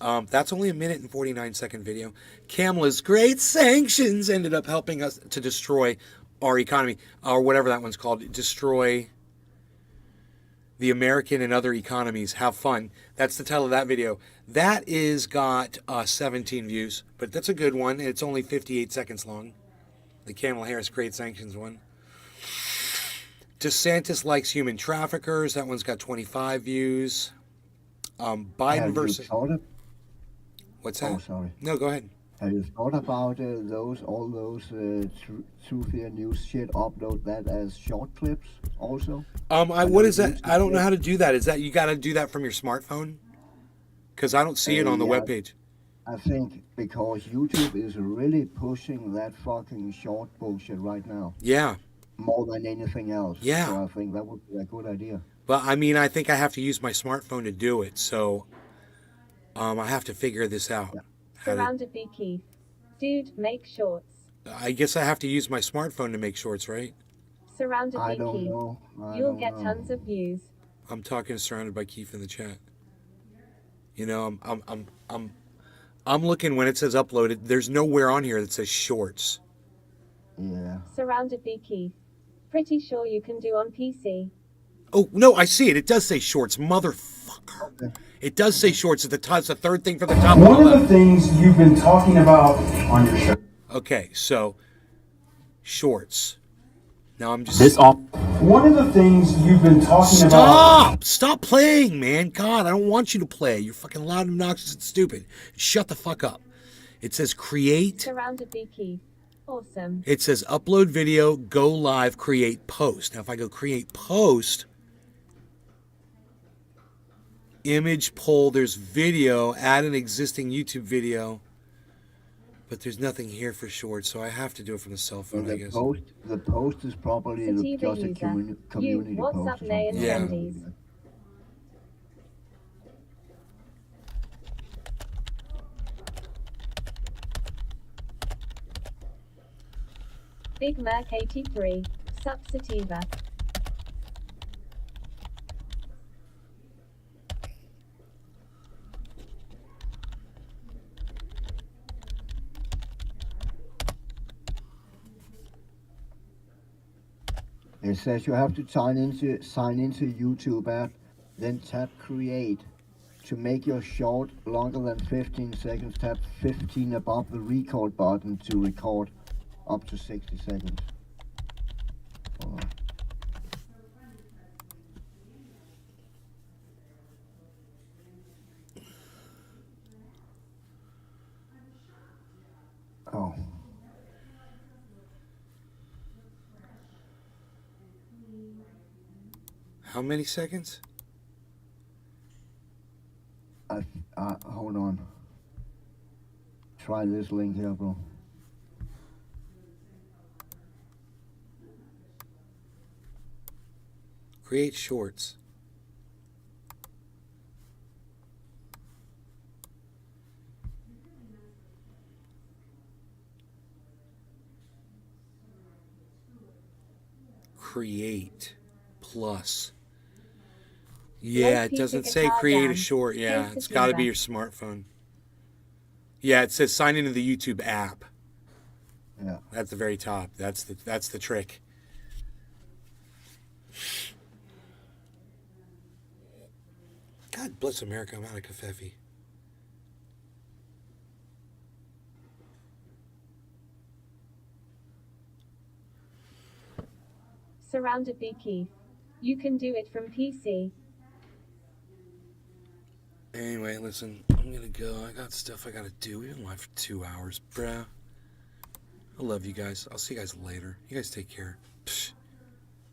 That's only a 1:49 video. Kamala's great sanctions ended up helping us to destroy our economy, or whatever that one's called. Destroy the American and other economies. Have fun. That's the title of that video. That is got 17 views, but that's a good one. It's only 58 seconds long. The Kamala Harris great sanctions one. DeSantis likes human traffickers. That one's got 25 views. Biden Have you versus. thought of- What's that? Oh, sorry. No, go ahead. Have you thought about all those True Fear News shit? Upload that as short clips also. What is that? I don't know how to do that. Is that you got to do that from your smartphone? Because I don't see it on the Yeah. webpage. I think because YouTube is really pushing that fucking short bullshit right now. Yeah. More than anything else. Yeah. So I think that would be a good idea. But I mean, I think I have to use my smartphone to do it. So I have to figure this out. How to- Surrounded by Keith. Dude, make shorts. I guess I have to use my smartphone to make shorts, right? Surrounded by I don't Keith. know. You'll get tons of views. I'm talking surrounded by Keith in the chat. You know, I'm looking when it says uploaded. There's nowhere on here that says shorts. Yeah. Surrounded by Keith. Pretty sure you can do on PC. Oh no, I see it. It does say shorts, motherfucker. It does say shorts at the top. It's the third thing from the top. One of the things you've been talking about on your show. Okay, so shorts. Now I'm just. One of the things you've been talking about. Stop playing, man. God, I don't want you to play. You're fucking loud, obnoxious, and stupid. Shut the fuck up. It says create. Surrounded by Keith. Awesome. It says upload video, go live, create post. Now if I go create post, image poll, there's video, add an existing YouTube video. But there's nothing here for shorts, so I have to do it from the cell phone, I guess. The post is probably Sativa just a user. community What's post. up, or Nay and something. Yeah. Wendy's? Big Mac 83. Sup Sativa. It says you have to sign into YouTube app, then tap create. To make your short longer than 15 seconds, tap 15 above the record button to record up to 60 seconds. Hold on. Oh. How many seconds? Hold on. Try this link here, bro. Create shorts. Create plus. Yeah, it doesn't say create a short. Yeah, it's got to be your smartphone. Yeah, it says sign into the YouTube app. Yeah. At the very top. That's the trick. God bless America, I'm out of Covfefe. Surrounded by Keith. You can do it from PC. Anyway, listen, I'm gonna go. I got stuff I gotta do. We've been live for 2 hours, bruh. I love you guys. I'll see you guys later. You guys take care. Psh.